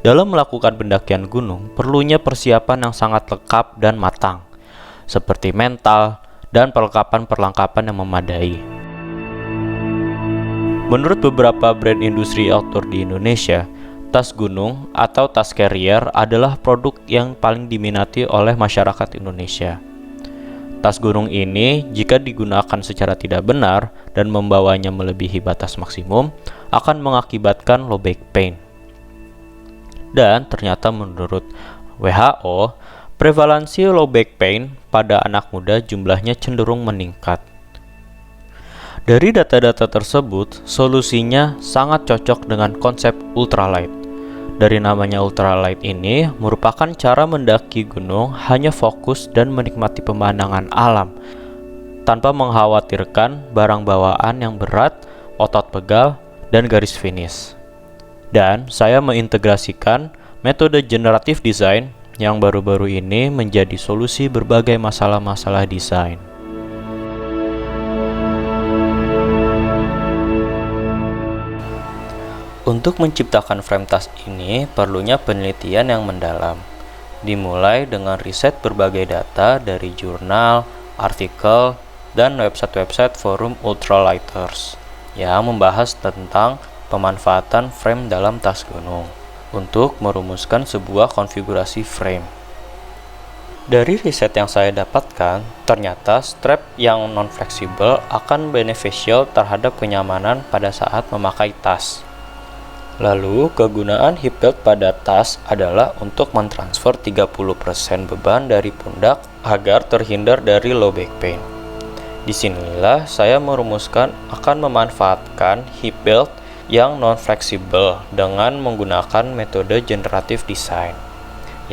Dalam melakukan pendakian gunung, perlunya persiapan yang sangat lengkap dan matang, seperti mental dan perlengkapan-perlengkapan yang memadai. Menurut beberapa brand industri outdoor di Indonesia, tas gunung atau tas carrier adalah produk yang paling diminati oleh masyarakat Indonesia. Tas gunung ini, jika digunakan secara tidak benar dan membawanya melebihi batas maksimum, akan mengakibatkan low back pain. Dan ternyata menurut WHO, prevalensi low back pain pada anak muda jumlahnya cenderung meningkat. Dari data-data tersebut, solusinya sangat cocok dengan konsep ultralight. Dari namanya ultralight ini merupakan cara mendaki gunung hanya fokus dan menikmati pemandangan alam tanpa mengkhawatirkan barang bawaan yang berat, otot pegal, dan garis finish. Dan saya mengintegrasikan metode generative design yang baru-baru ini menjadi solusi berbagai masalah-masalah desain. Untuk menciptakan frame tas ini perlunya penelitian yang mendalam. Dimulai dengan riset berbagai data dari jurnal, artikel, dan website-website forum ultralighters yang membahas tentang pemanfaatan frame dalam tas gunung untuk merumuskan sebuah konfigurasi frame. Dari riset yang saya dapatkan, ternyata strap yang non-fleksibel akan beneficial terhadap kenyamanan pada saat memakai tas. Lalu, kegunaan hip belt pada tas adalah untuk mentransfer 30% beban dari pundak agar terhindar dari low back pain. Disinilah saya merumuskan akan memanfaatkan hip belt yang non-fleksibel dengan menggunakan metode generative design,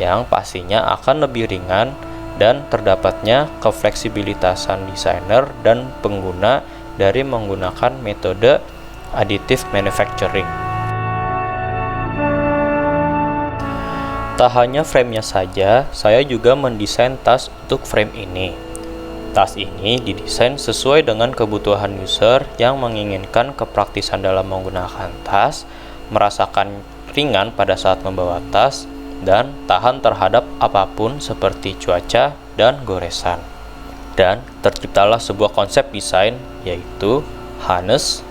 yang pastinya akan lebih ringan dan terdapatnya kefleksibilitasan desainer dan pengguna dari menggunakan metode additive manufacturing. Tak hanya framenya saja, saya juga mendesain tas untuk frame ini. Tas ini didesain sesuai dengan kebutuhan user yang menginginkan kepraktisan dalam menggunakan tas, merasakan ringan pada saat membawa tas, dan tahan terhadap apapun seperti cuaca dan goresan. Dan terciptalah sebuah konsep desain yaitu harness,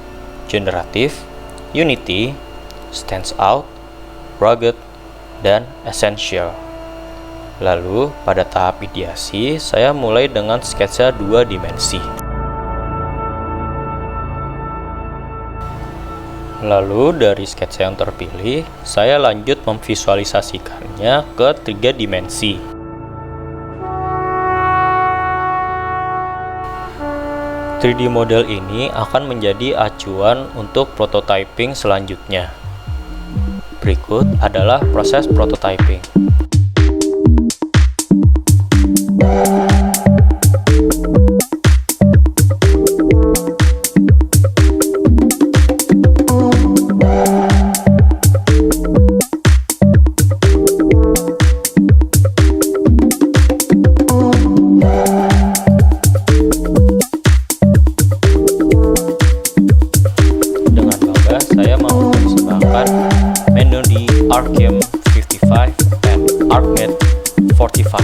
generative, unity, stands out, rugged, dan essential. Lalu pada tahap ideasi, saya mulai dengan sketsa 2 dimensi. Lalu dari sketsa yang terpilih, saya lanjut memvisualisasikannya ke 3 dimensi. (3D model ini akan menjadi acuan untuk prototyping selanjutnya. Berikut adalah proses prototyping. Dengan bangga saya mau mempersembahkan Menody Archem 55 dan ArcMed 45.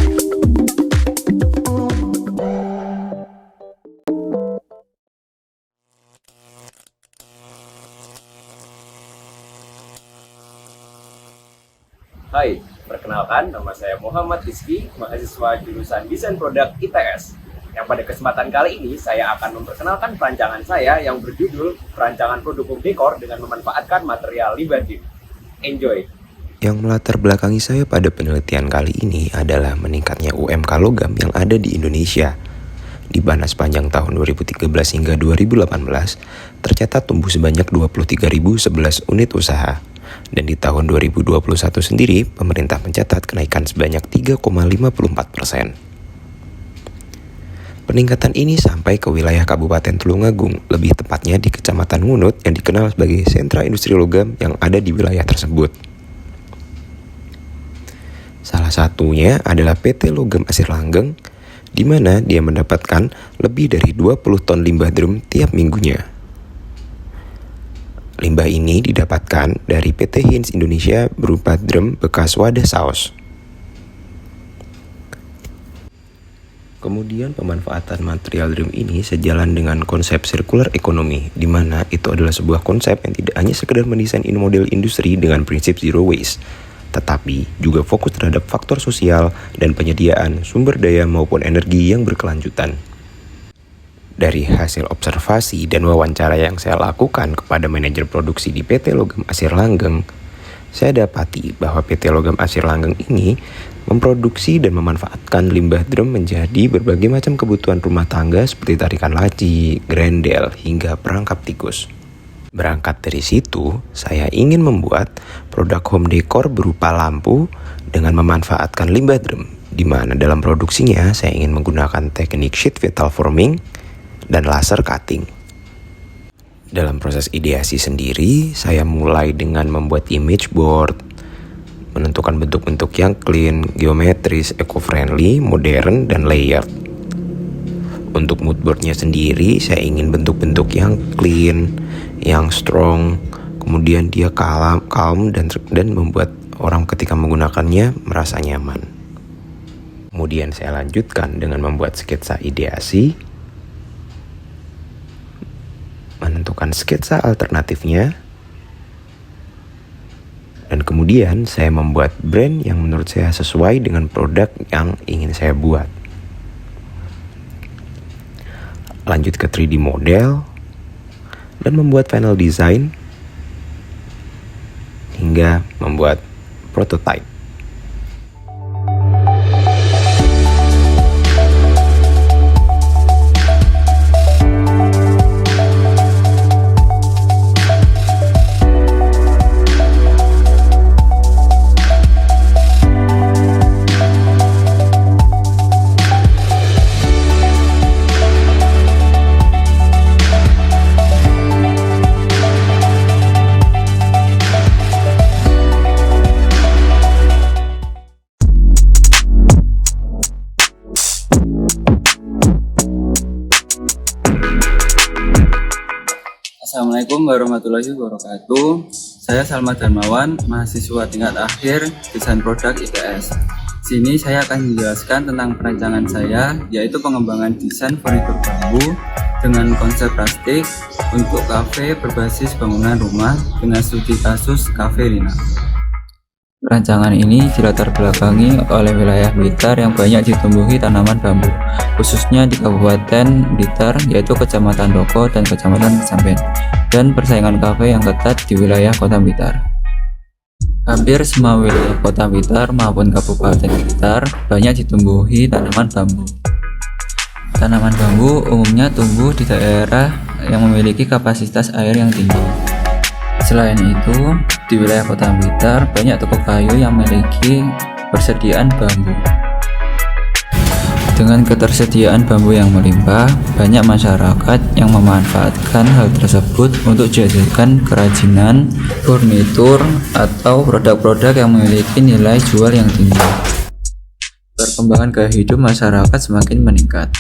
Hai, perkenalkan nama saya Muhammad Rizky, mahasiswa jurusan Desain Produk ITS. Yang pada kesempatan kali ini saya akan memperkenalkan perancangan saya yang berjudul Perancangan Produk Home Decor dengan memanfaatkan material libatin. Enjoy! Yang melatar belakangi saya pada penelitian kali ini adalah meningkatnya UMK logam yang ada di Indonesia. Di mana sepanjang tahun 2013 hingga 2018 tercatat tumbuh sebanyak 23.011 unit usaha. Dan di tahun 2021 sendiri, pemerintah mencatat kenaikan sebanyak 3,54%. Peningkatan ini sampai ke wilayah Kabupaten Tulungagung, lebih tepatnya di Kecamatan Ngunut yang dikenal sebagai sentra industri logam yang ada di wilayah tersebut. Salah satunya adalah PT Logam Asir Langgeng, di mana dia mendapatkan lebih dari 20 ton limbah drum tiap minggunya. Limbah ini didapatkan dari PT Hins Indonesia berupa drum bekas wadah saus. Kemudian pemanfaatan material drum ini sejalan dengan konsep circular economy, di mana itu adalah sebuah konsep yang tidak hanya sekedar mendesain model industri dengan prinsip zero waste, tetapi juga fokus terhadap faktor sosial dan penyediaan sumber daya maupun energi yang berkelanjutan. Dari hasil observasi dan wawancara yang saya lakukan kepada manajer produksi di PT Logam Asir Langgeng, saya dapati bahwa PT Logam Asir Langgeng ini memproduksi dan memanfaatkan limbah drum menjadi berbagai macam kebutuhan rumah tangga seperti tarikan laci, grendel, hingga perangkap tikus. Berangkat dari situ, saya ingin membuat produk home decor berupa lampu dengan memanfaatkan limbah drum, di mana dalam produksinya saya ingin menggunakan teknik sheet metal forming dan laser cutting. Dalam proses ideasi sendiri, saya mulai dengan membuat image board, menentukan bentuk-bentuk yang clean, geometris, eco-friendly, modern, dan layered. Untuk moodboardnya sendiri, saya ingin bentuk-bentuk yang clean, yang strong, kemudian dia calm dan membuat orang ketika menggunakannya merasa nyaman. Kemudian saya lanjutkan dengan membuat sketsa ideasi, menentukan sketsa alternatifnya, dan kemudian saya membuat brand yang menurut saya sesuai dengan produk yang ingin saya buat. Lanjut ke 3D model dan membuat final design hingga membuat prototype. Assalamualaikum warahmatullahi wabarakatuh. Saya Salma Darmawan, mahasiswa tingkat akhir Desain Produk ITS. Sini saya akan menjelaskan tentang perancangan saya, yaitu pengembangan desain furnitur bambu dengan konsep plastik untuk kafe berbasis bangunan rumah dengan studi kasus Cafe Lina. Rancangan ini dilatar belakangi oleh wilayah Blitar yang banyak ditumbuhi tanaman bambu, khususnya di Kabupaten Blitar, yaitu Kecamatan Doko dan Kecamatan Kesamben, dan persaingan kafe yang ketat di wilayah Kota Blitar. Hampir semua wilayah Kota Blitar maupun Kabupaten Blitar banyak ditumbuhi tanaman bambu. Tanaman bambu umumnya tumbuh di daerah yang memiliki kapasitas air yang tinggi. Selain itu, di wilayah Kota Blitar banyak toko kayu yang memiliki persediaan bambu. Dengan ketersediaan bambu yang melimpah, banyak masyarakat yang memanfaatkan hal tersebut untuk dijadikan kerajinan, furnitur, atau produk-produk yang memiliki nilai jual yang tinggi. Perkembangan gaya hidup masyarakat semakin meningkat,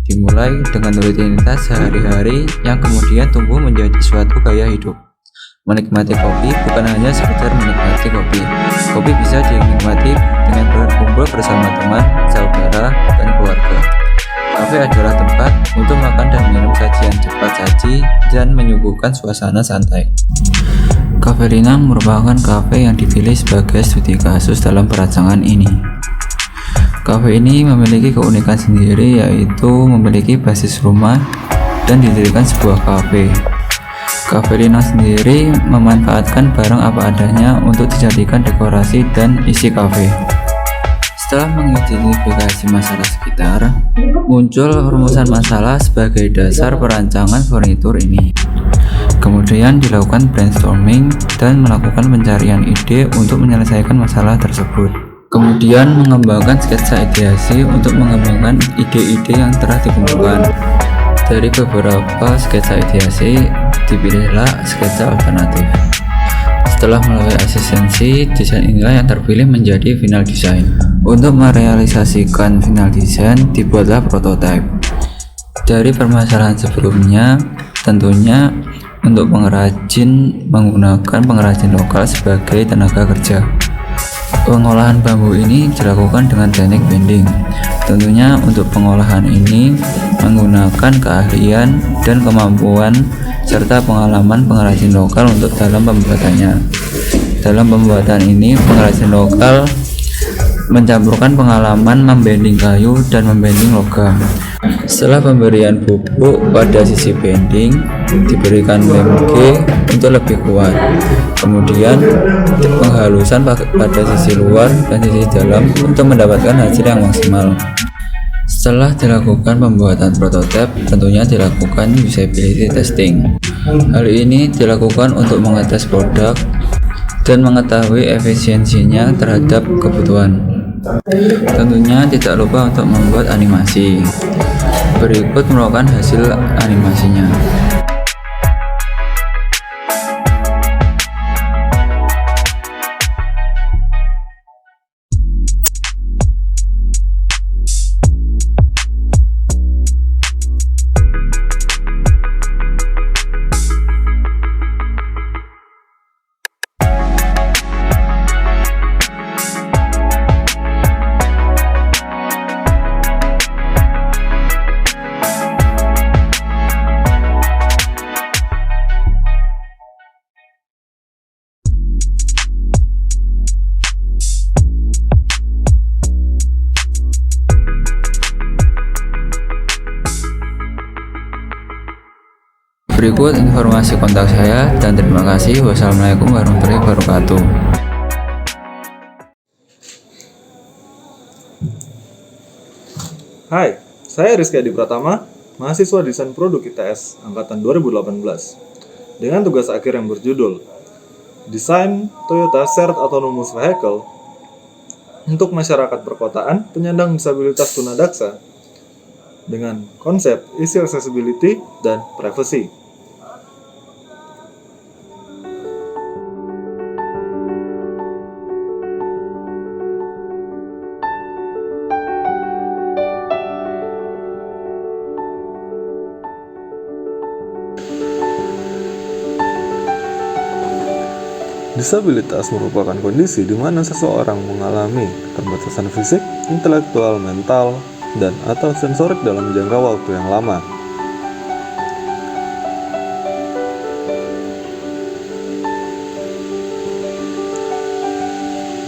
dimulai dengan rutinitas sehari-hari yang kemudian tumbuh menjadi suatu gaya hidup. Menikmati kopi bukan hanya sekedar menikmati kopi. Kopi bisa dinikmati dengan berkumpul bersama teman, saudara, dan keluarga. Kafe adalah tempat untuk makan dan minum sajian cepat saji dan menyuguhkan suasana santai. Cafe Lina merupakan kafe yang dipilih sebagai studi kasus dalam perancangan ini. Kafe ini memiliki keunikan sendiri, yaitu memiliki basis rumah dan didirikan sebuah kafe. Cafe Lina sendiri memanfaatkan barang apa adanya untuk dijadikan dekorasi dan isi kafe. Setelah mengidentifikasi masalah sekitar, muncul rumusan masalah sebagai dasar perancangan furnitur ini. Kemudian dilakukan brainstorming dan melakukan pencarian ide untuk menyelesaikan masalah tersebut. Kemudian mengembangkan sketsa ideasi untuk mengembangkan ide-ide yang telah dikumpulkan. Dari beberapa sketsa ideasi, dipilihlah sketsa alternatif. Setelah melalui asistensi, desain inilah yang terpilih menjadi final design. Untuk merealisasikan final design, dibuatlah prototipe. Dari permasalahan sebelumnya, tentunya untuk pengrajin menggunakan pengrajin lokal sebagai tenaga kerja. Pengolahan bambu ini dilakukan dengan teknik bending. Tentunya untuk pengolahan ini menggunakan keahlian dan kemampuan serta pengalaman pengrajin lokal untuk dalam pembuatannya. Dalam pembuatan ini, pengrajin lokal mencampurkan pengalaman membending kayu dan membending logam. Setelah pemberian pupuk pada sisi bending, diberikan lem G untuk lebih kuat. Kemudian penghalusan pada sisi luar dan sisi dalam untuk mendapatkan hasil yang maksimal. Setelah dilakukan pembuatan prototipe, tentunya dilakukan usability testing. Hal ini dilakukan untuk mengetes produk dan mengetahui efisiensinya terhadap kebutuhan. Tentunya tidak lupa untuk membuat animasi. Berikut merupakan hasil animasinya. Berikut informasi kontak saya dan terima kasih. Wassalamualaikum warahmatullahi wabarakatuh. Hai, saya Rizky Adi Pratama, mahasiswa Desain Produk ITS angkatan 2018 dengan tugas akhir yang berjudul Desain Toyota Shared Autonomous Vehicle untuk masyarakat perkotaan penyandang disabilitas tunadaksa dengan konsep easy accessibility dan privacy. Disabilitas merupakan kondisi di mana seseorang mengalami keterbatasan fisik, intelektual, mental, dan atau sensorik dalam jangka waktu yang lama.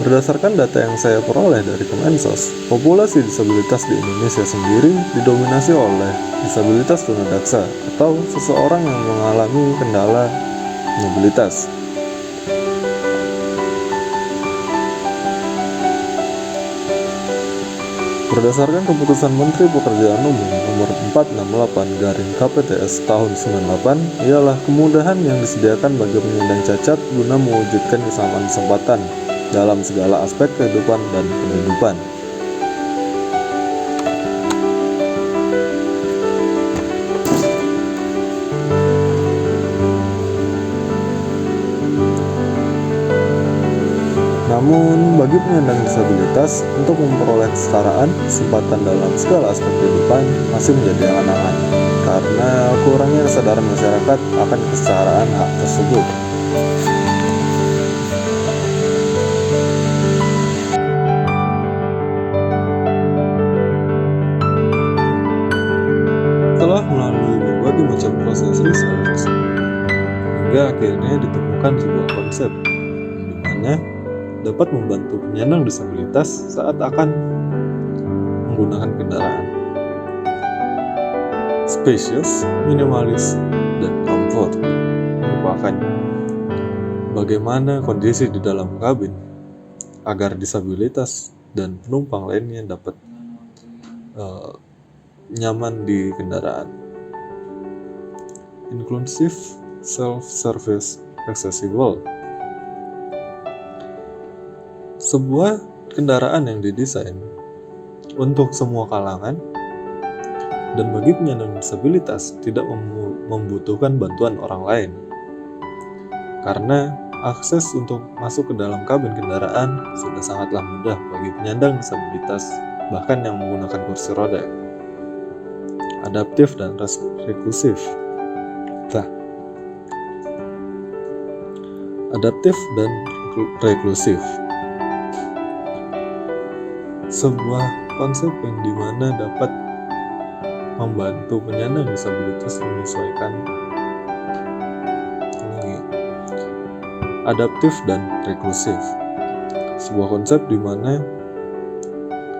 Berdasarkan data yang saya peroleh dari Kemensos, populasi disabilitas di Indonesia sendiri didominasi oleh disabilitas tunadaksa atau seseorang yang mengalami kendala mobilitas. Berdasarkan keputusan Menteri Pekerjaan Umum nomor 468/KPTS tahun 98, ialah kemudahan yang disediakan bagi penyandang cacat guna mewujudkan kesamaan kesempatan dalam segala aspek kehidupan dan penghidupan. Namun, bagi penyandang disabilitas, untuk memperoleh kesetaraan, kesempatan dalam segala aspek kehidupan masih menjadi angan-angan, karena kurangnya kesadaran masyarakat akan kesetaraan hak tersebut. Setelah melalui berbagai macam proses research, hingga akhirnya ditemukan sebuah konsep di mana dapat membantu penyandang disabilitas saat akan menggunakan kendaraan. Spacious, minimalis, dan comfort merupakan bagaimana kondisi di dalam kabin agar disabilitas dan penumpang lainnya dapat nyaman di kendaraan. Inklusif, self-service, accessible. Sebuah kendaraan yang didesain untuk semua kalangan dan bagi penyandang disabilitas tidak membutuhkan bantuan orang lain. Karena akses untuk masuk ke dalam kabin kendaraan sudah sangatlah mudah bagi penyandang disabilitas, bahkan yang menggunakan kursi roda. Adaptif dan reklusif. Adaptif dan reklusif. Sebuah konsep yang dimana dapat membantu penyandang disabilitas menyesuaikan. Adaptif dan reklusif. Sebuah konsep di mana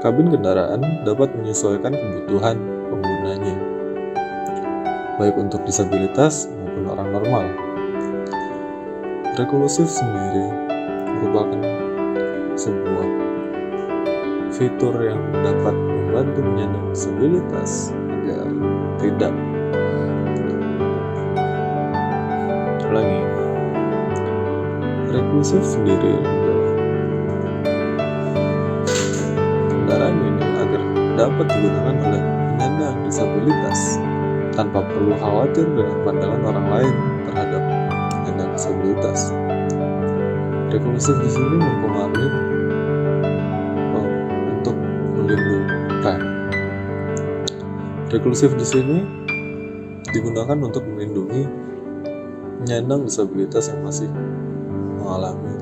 kabin kendaraan dapat menyesuaikan kebutuhan penggunanya, baik untuk disabilitas maupun orang normal. Reklusif sendiri merupakan sebuah fitur yang dapat membantu penyandang disabilitas agar tidak reklusif sendiri kendaraan ini agar dapat digunakan oleh penyandang disabilitas tanpa perlu khawatir dengan pandangan orang lain terhadap penyandang disabilitas. Reklusif di sini mempengaruhi untuk melindungi. Reklusif di sini digunakan untuk melindungi penyandang disabilitas yang masih mengalami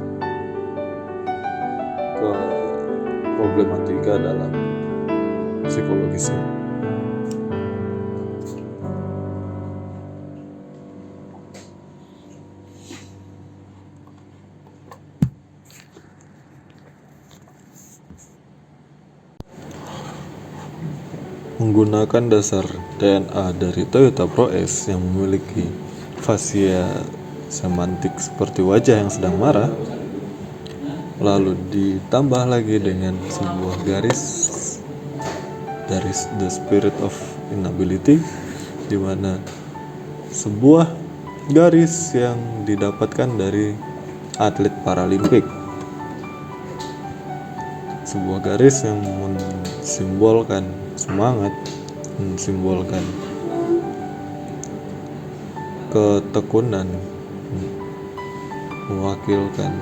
problematika dalam psikologisnya. Menggunakan dasar DNA dari Toyota Pro S yang memiliki fasia semantik seperti wajah yang sedang marah, lalu ditambah lagi dengan sebuah garis the spirit of inability, di mana sebuah garis yang didapatkan dari atlet paralimpik, sebuah garis yang mensimbolkan semangat, mensimbolkan ketekunan, mewakilkan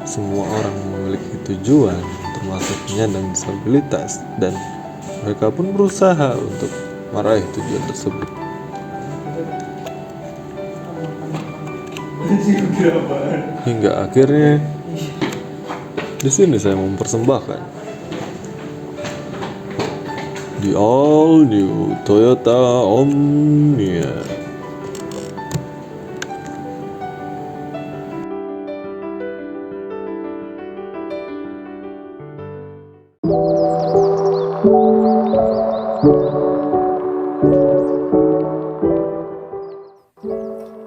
semua orang memiliki tujuan, termasuk penyandang disabilitas, dan mereka pun berusaha untuk meraih tujuan tersebut. Hingga akhirnya di sini saya mempersembahkan the all new Toyota Omnia.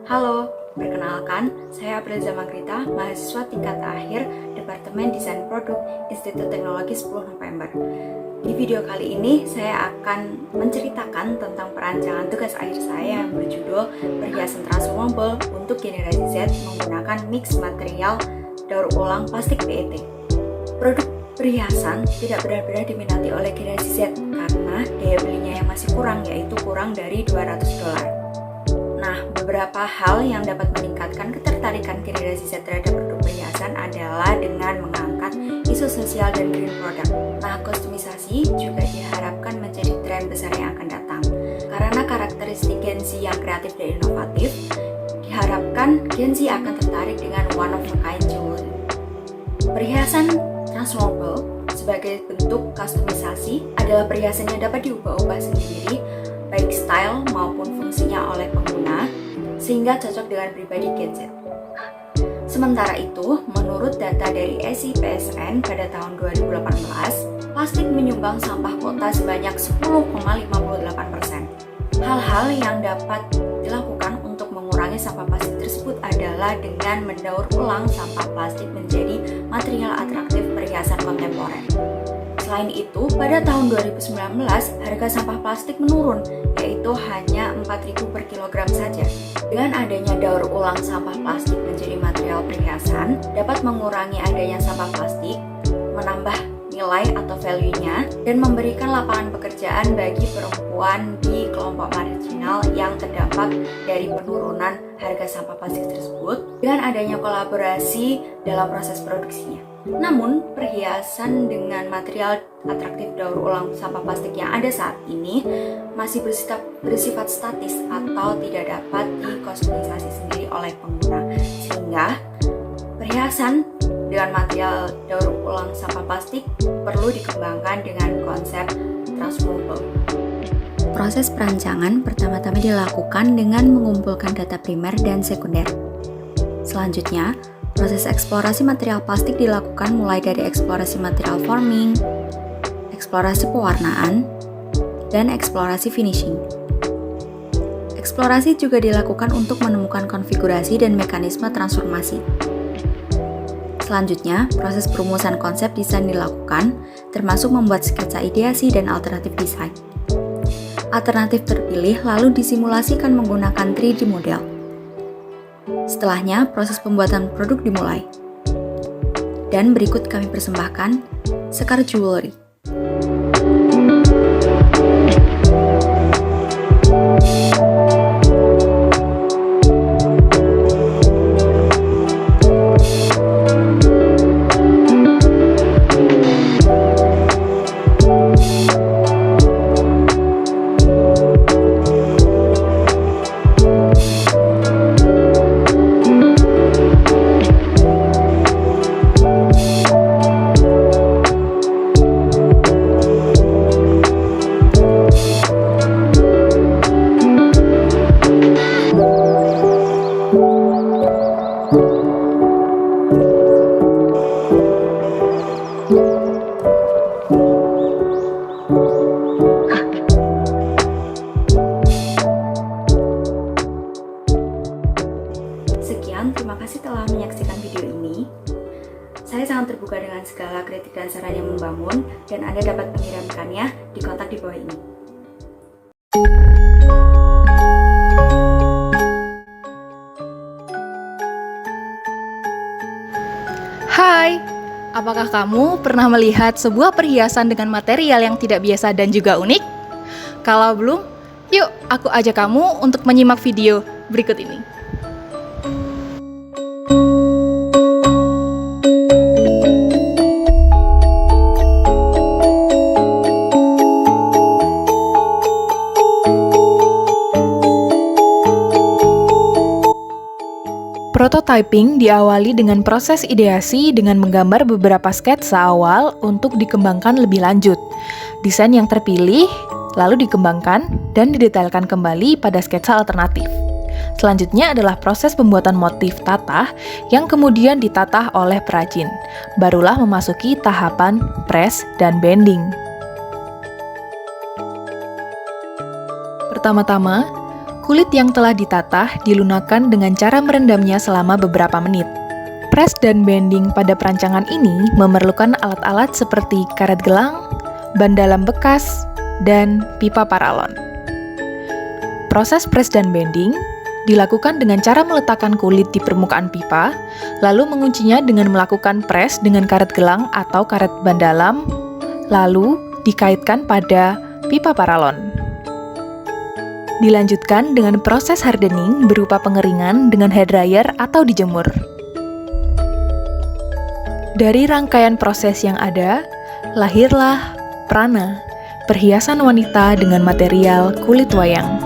Halo, perkenalkan, saya April Magrita, mahasiswa tingkat akhir Departemen Desain Produk Institut Teknologi 10 November. Di video kali ini, saya akan menceritakan tentang perancangan tugas akhir saya yang berjudul Perhiasan Transformable untuk Generasi Z menggunakan mix material daur ulang plastik PET. Produk perhiasan tidak benar-benar diminati oleh generasi Z karena daya belinya yang masih kurang, yaitu kurang dari $200. Nah, beberapa hal yang dapat meningkatkan ketertarikan generasi Z terhadap produk perhiasan adalah dengan mengangkat isu sosial dan green product. Nah, kustomisasi juga diharapkan menjadi tren besar yang akan datang. Karena karakteristik Gen Z yang kreatif dan inovatif, diharapkan Gen Z akan tertarik dengan one of a kind jewelry. Perhiasan transformable sebagai bentuk kustomisasi adalah perhiasan yang dapat diubah-ubah sendiri, baik style maupun fungsinya oleh pengguna, sehingga cocok dengan pribadi Gen Z. Sementara itu, menurut data dari SIPSN pada tahun 2018, plastik menyumbang sampah kota sebanyak 10,58%. Hal-hal yang dapat dilakukan untuk mengurangi sampah plastik tersebut adalah dengan mendaur ulang sampah plastik menjadi material atraktif perhiasan kontemporer. Selain itu, pada tahun 2019, harga sampah plastik menurun, yaitu itu hanya 4.000 per kilogram saja. Dengan adanya daur ulang sampah plastik menjadi material perhiasan, dapat mengurangi adanya sampah plastik, menambah nilai atau value-nya, dan memberikan lapangan pekerjaan bagi perempuan di kelompok marginal yang terdampak dari penurunan harga sampah plastik tersebut dengan adanya kolaborasi dalam proses produksinya. Namun, perhiasan dengan material atraktif daur ulang sampah plastik yang ada saat ini masih bersifat statis atau tidak dapat dikostumisasi sendiri oleh pengguna, sehingga perhiasan dengan material daur ulang sampah plastik perlu dikembangkan dengan konsep transmovable. Proses perancangan pertama-tama dilakukan dengan mengumpulkan data primer dan sekunder. Selanjutnya, proses eksplorasi material plastik dilakukan mulai dari eksplorasi material forming, eksplorasi pewarnaan, dan eksplorasi finishing. Eksplorasi juga dilakukan untuk menemukan konfigurasi dan mekanisme transformasi. Selanjutnya, proses perumusan konsep desain dilakukan, termasuk membuat sketsa ideasi dan alternatif desain. Alternatif terpilih lalu disimulasikan menggunakan 3D model. Setelahnya, proses pembuatan produk dimulai. Dan berikut kami persembahkan Sekar Jewelry. Sekian, terima kasih telah menyaksikan video ini. Saya sangat terbuka dengan segala kritik dan saran yang membangun, dan Anda dapat mengirimkannya di kontak di bawah ini. Hai, apakah kamu pernah melihat sebuah perhiasan dengan material yang tidak biasa dan juga unik? Kalau belum, yuk aku ajak kamu untuk menyimak video berikut ini. Prototyping diawali dengan proses ideasi dengan menggambar beberapa sketsa awal untuk dikembangkan lebih lanjut. Desain yang terpilih lalu dikembangkan dan didetailkan kembali pada sketsa alternatif. Selanjutnya adalah proses pembuatan motif tatah yang kemudian ditatah oleh perajin. Barulah memasuki tahapan press dan bending. Pertama-tama, kulit yang telah ditatah dilunakkan dengan cara merendamnya selama beberapa menit. Press dan bending pada perancangan ini memerlukan alat-alat seperti karet gelang, ban dalam bekas, dan pipa paralon. Proses press dan bending dilakukan dengan cara meletakkan kulit di permukaan pipa, lalu menguncinya dengan melakukan press dengan karet gelang atau karet ban dalam, lalu dikaitkan pada pipa paralon. Dilanjutkan dengan proses hardening berupa pengeringan dengan hair dryer atau dijemur. Dari rangkaian proses yang ada, lahirlah prana, perhiasan wanita dengan material kulit wayang.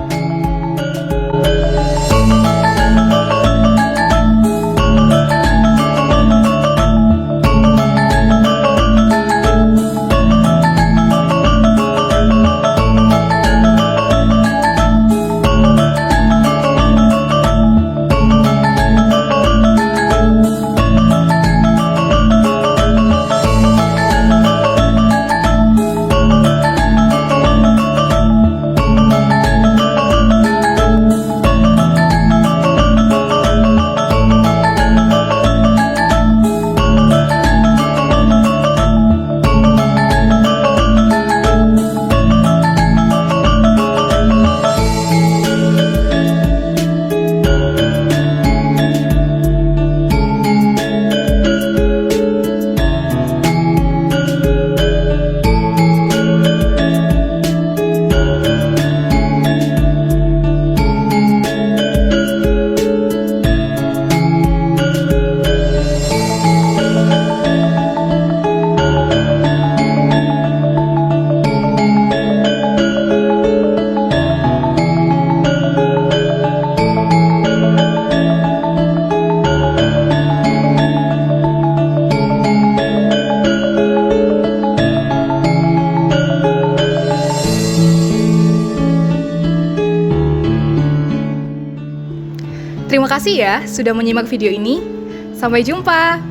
Terima kasih ya sudah menyimak video ini. Sampai jumpa.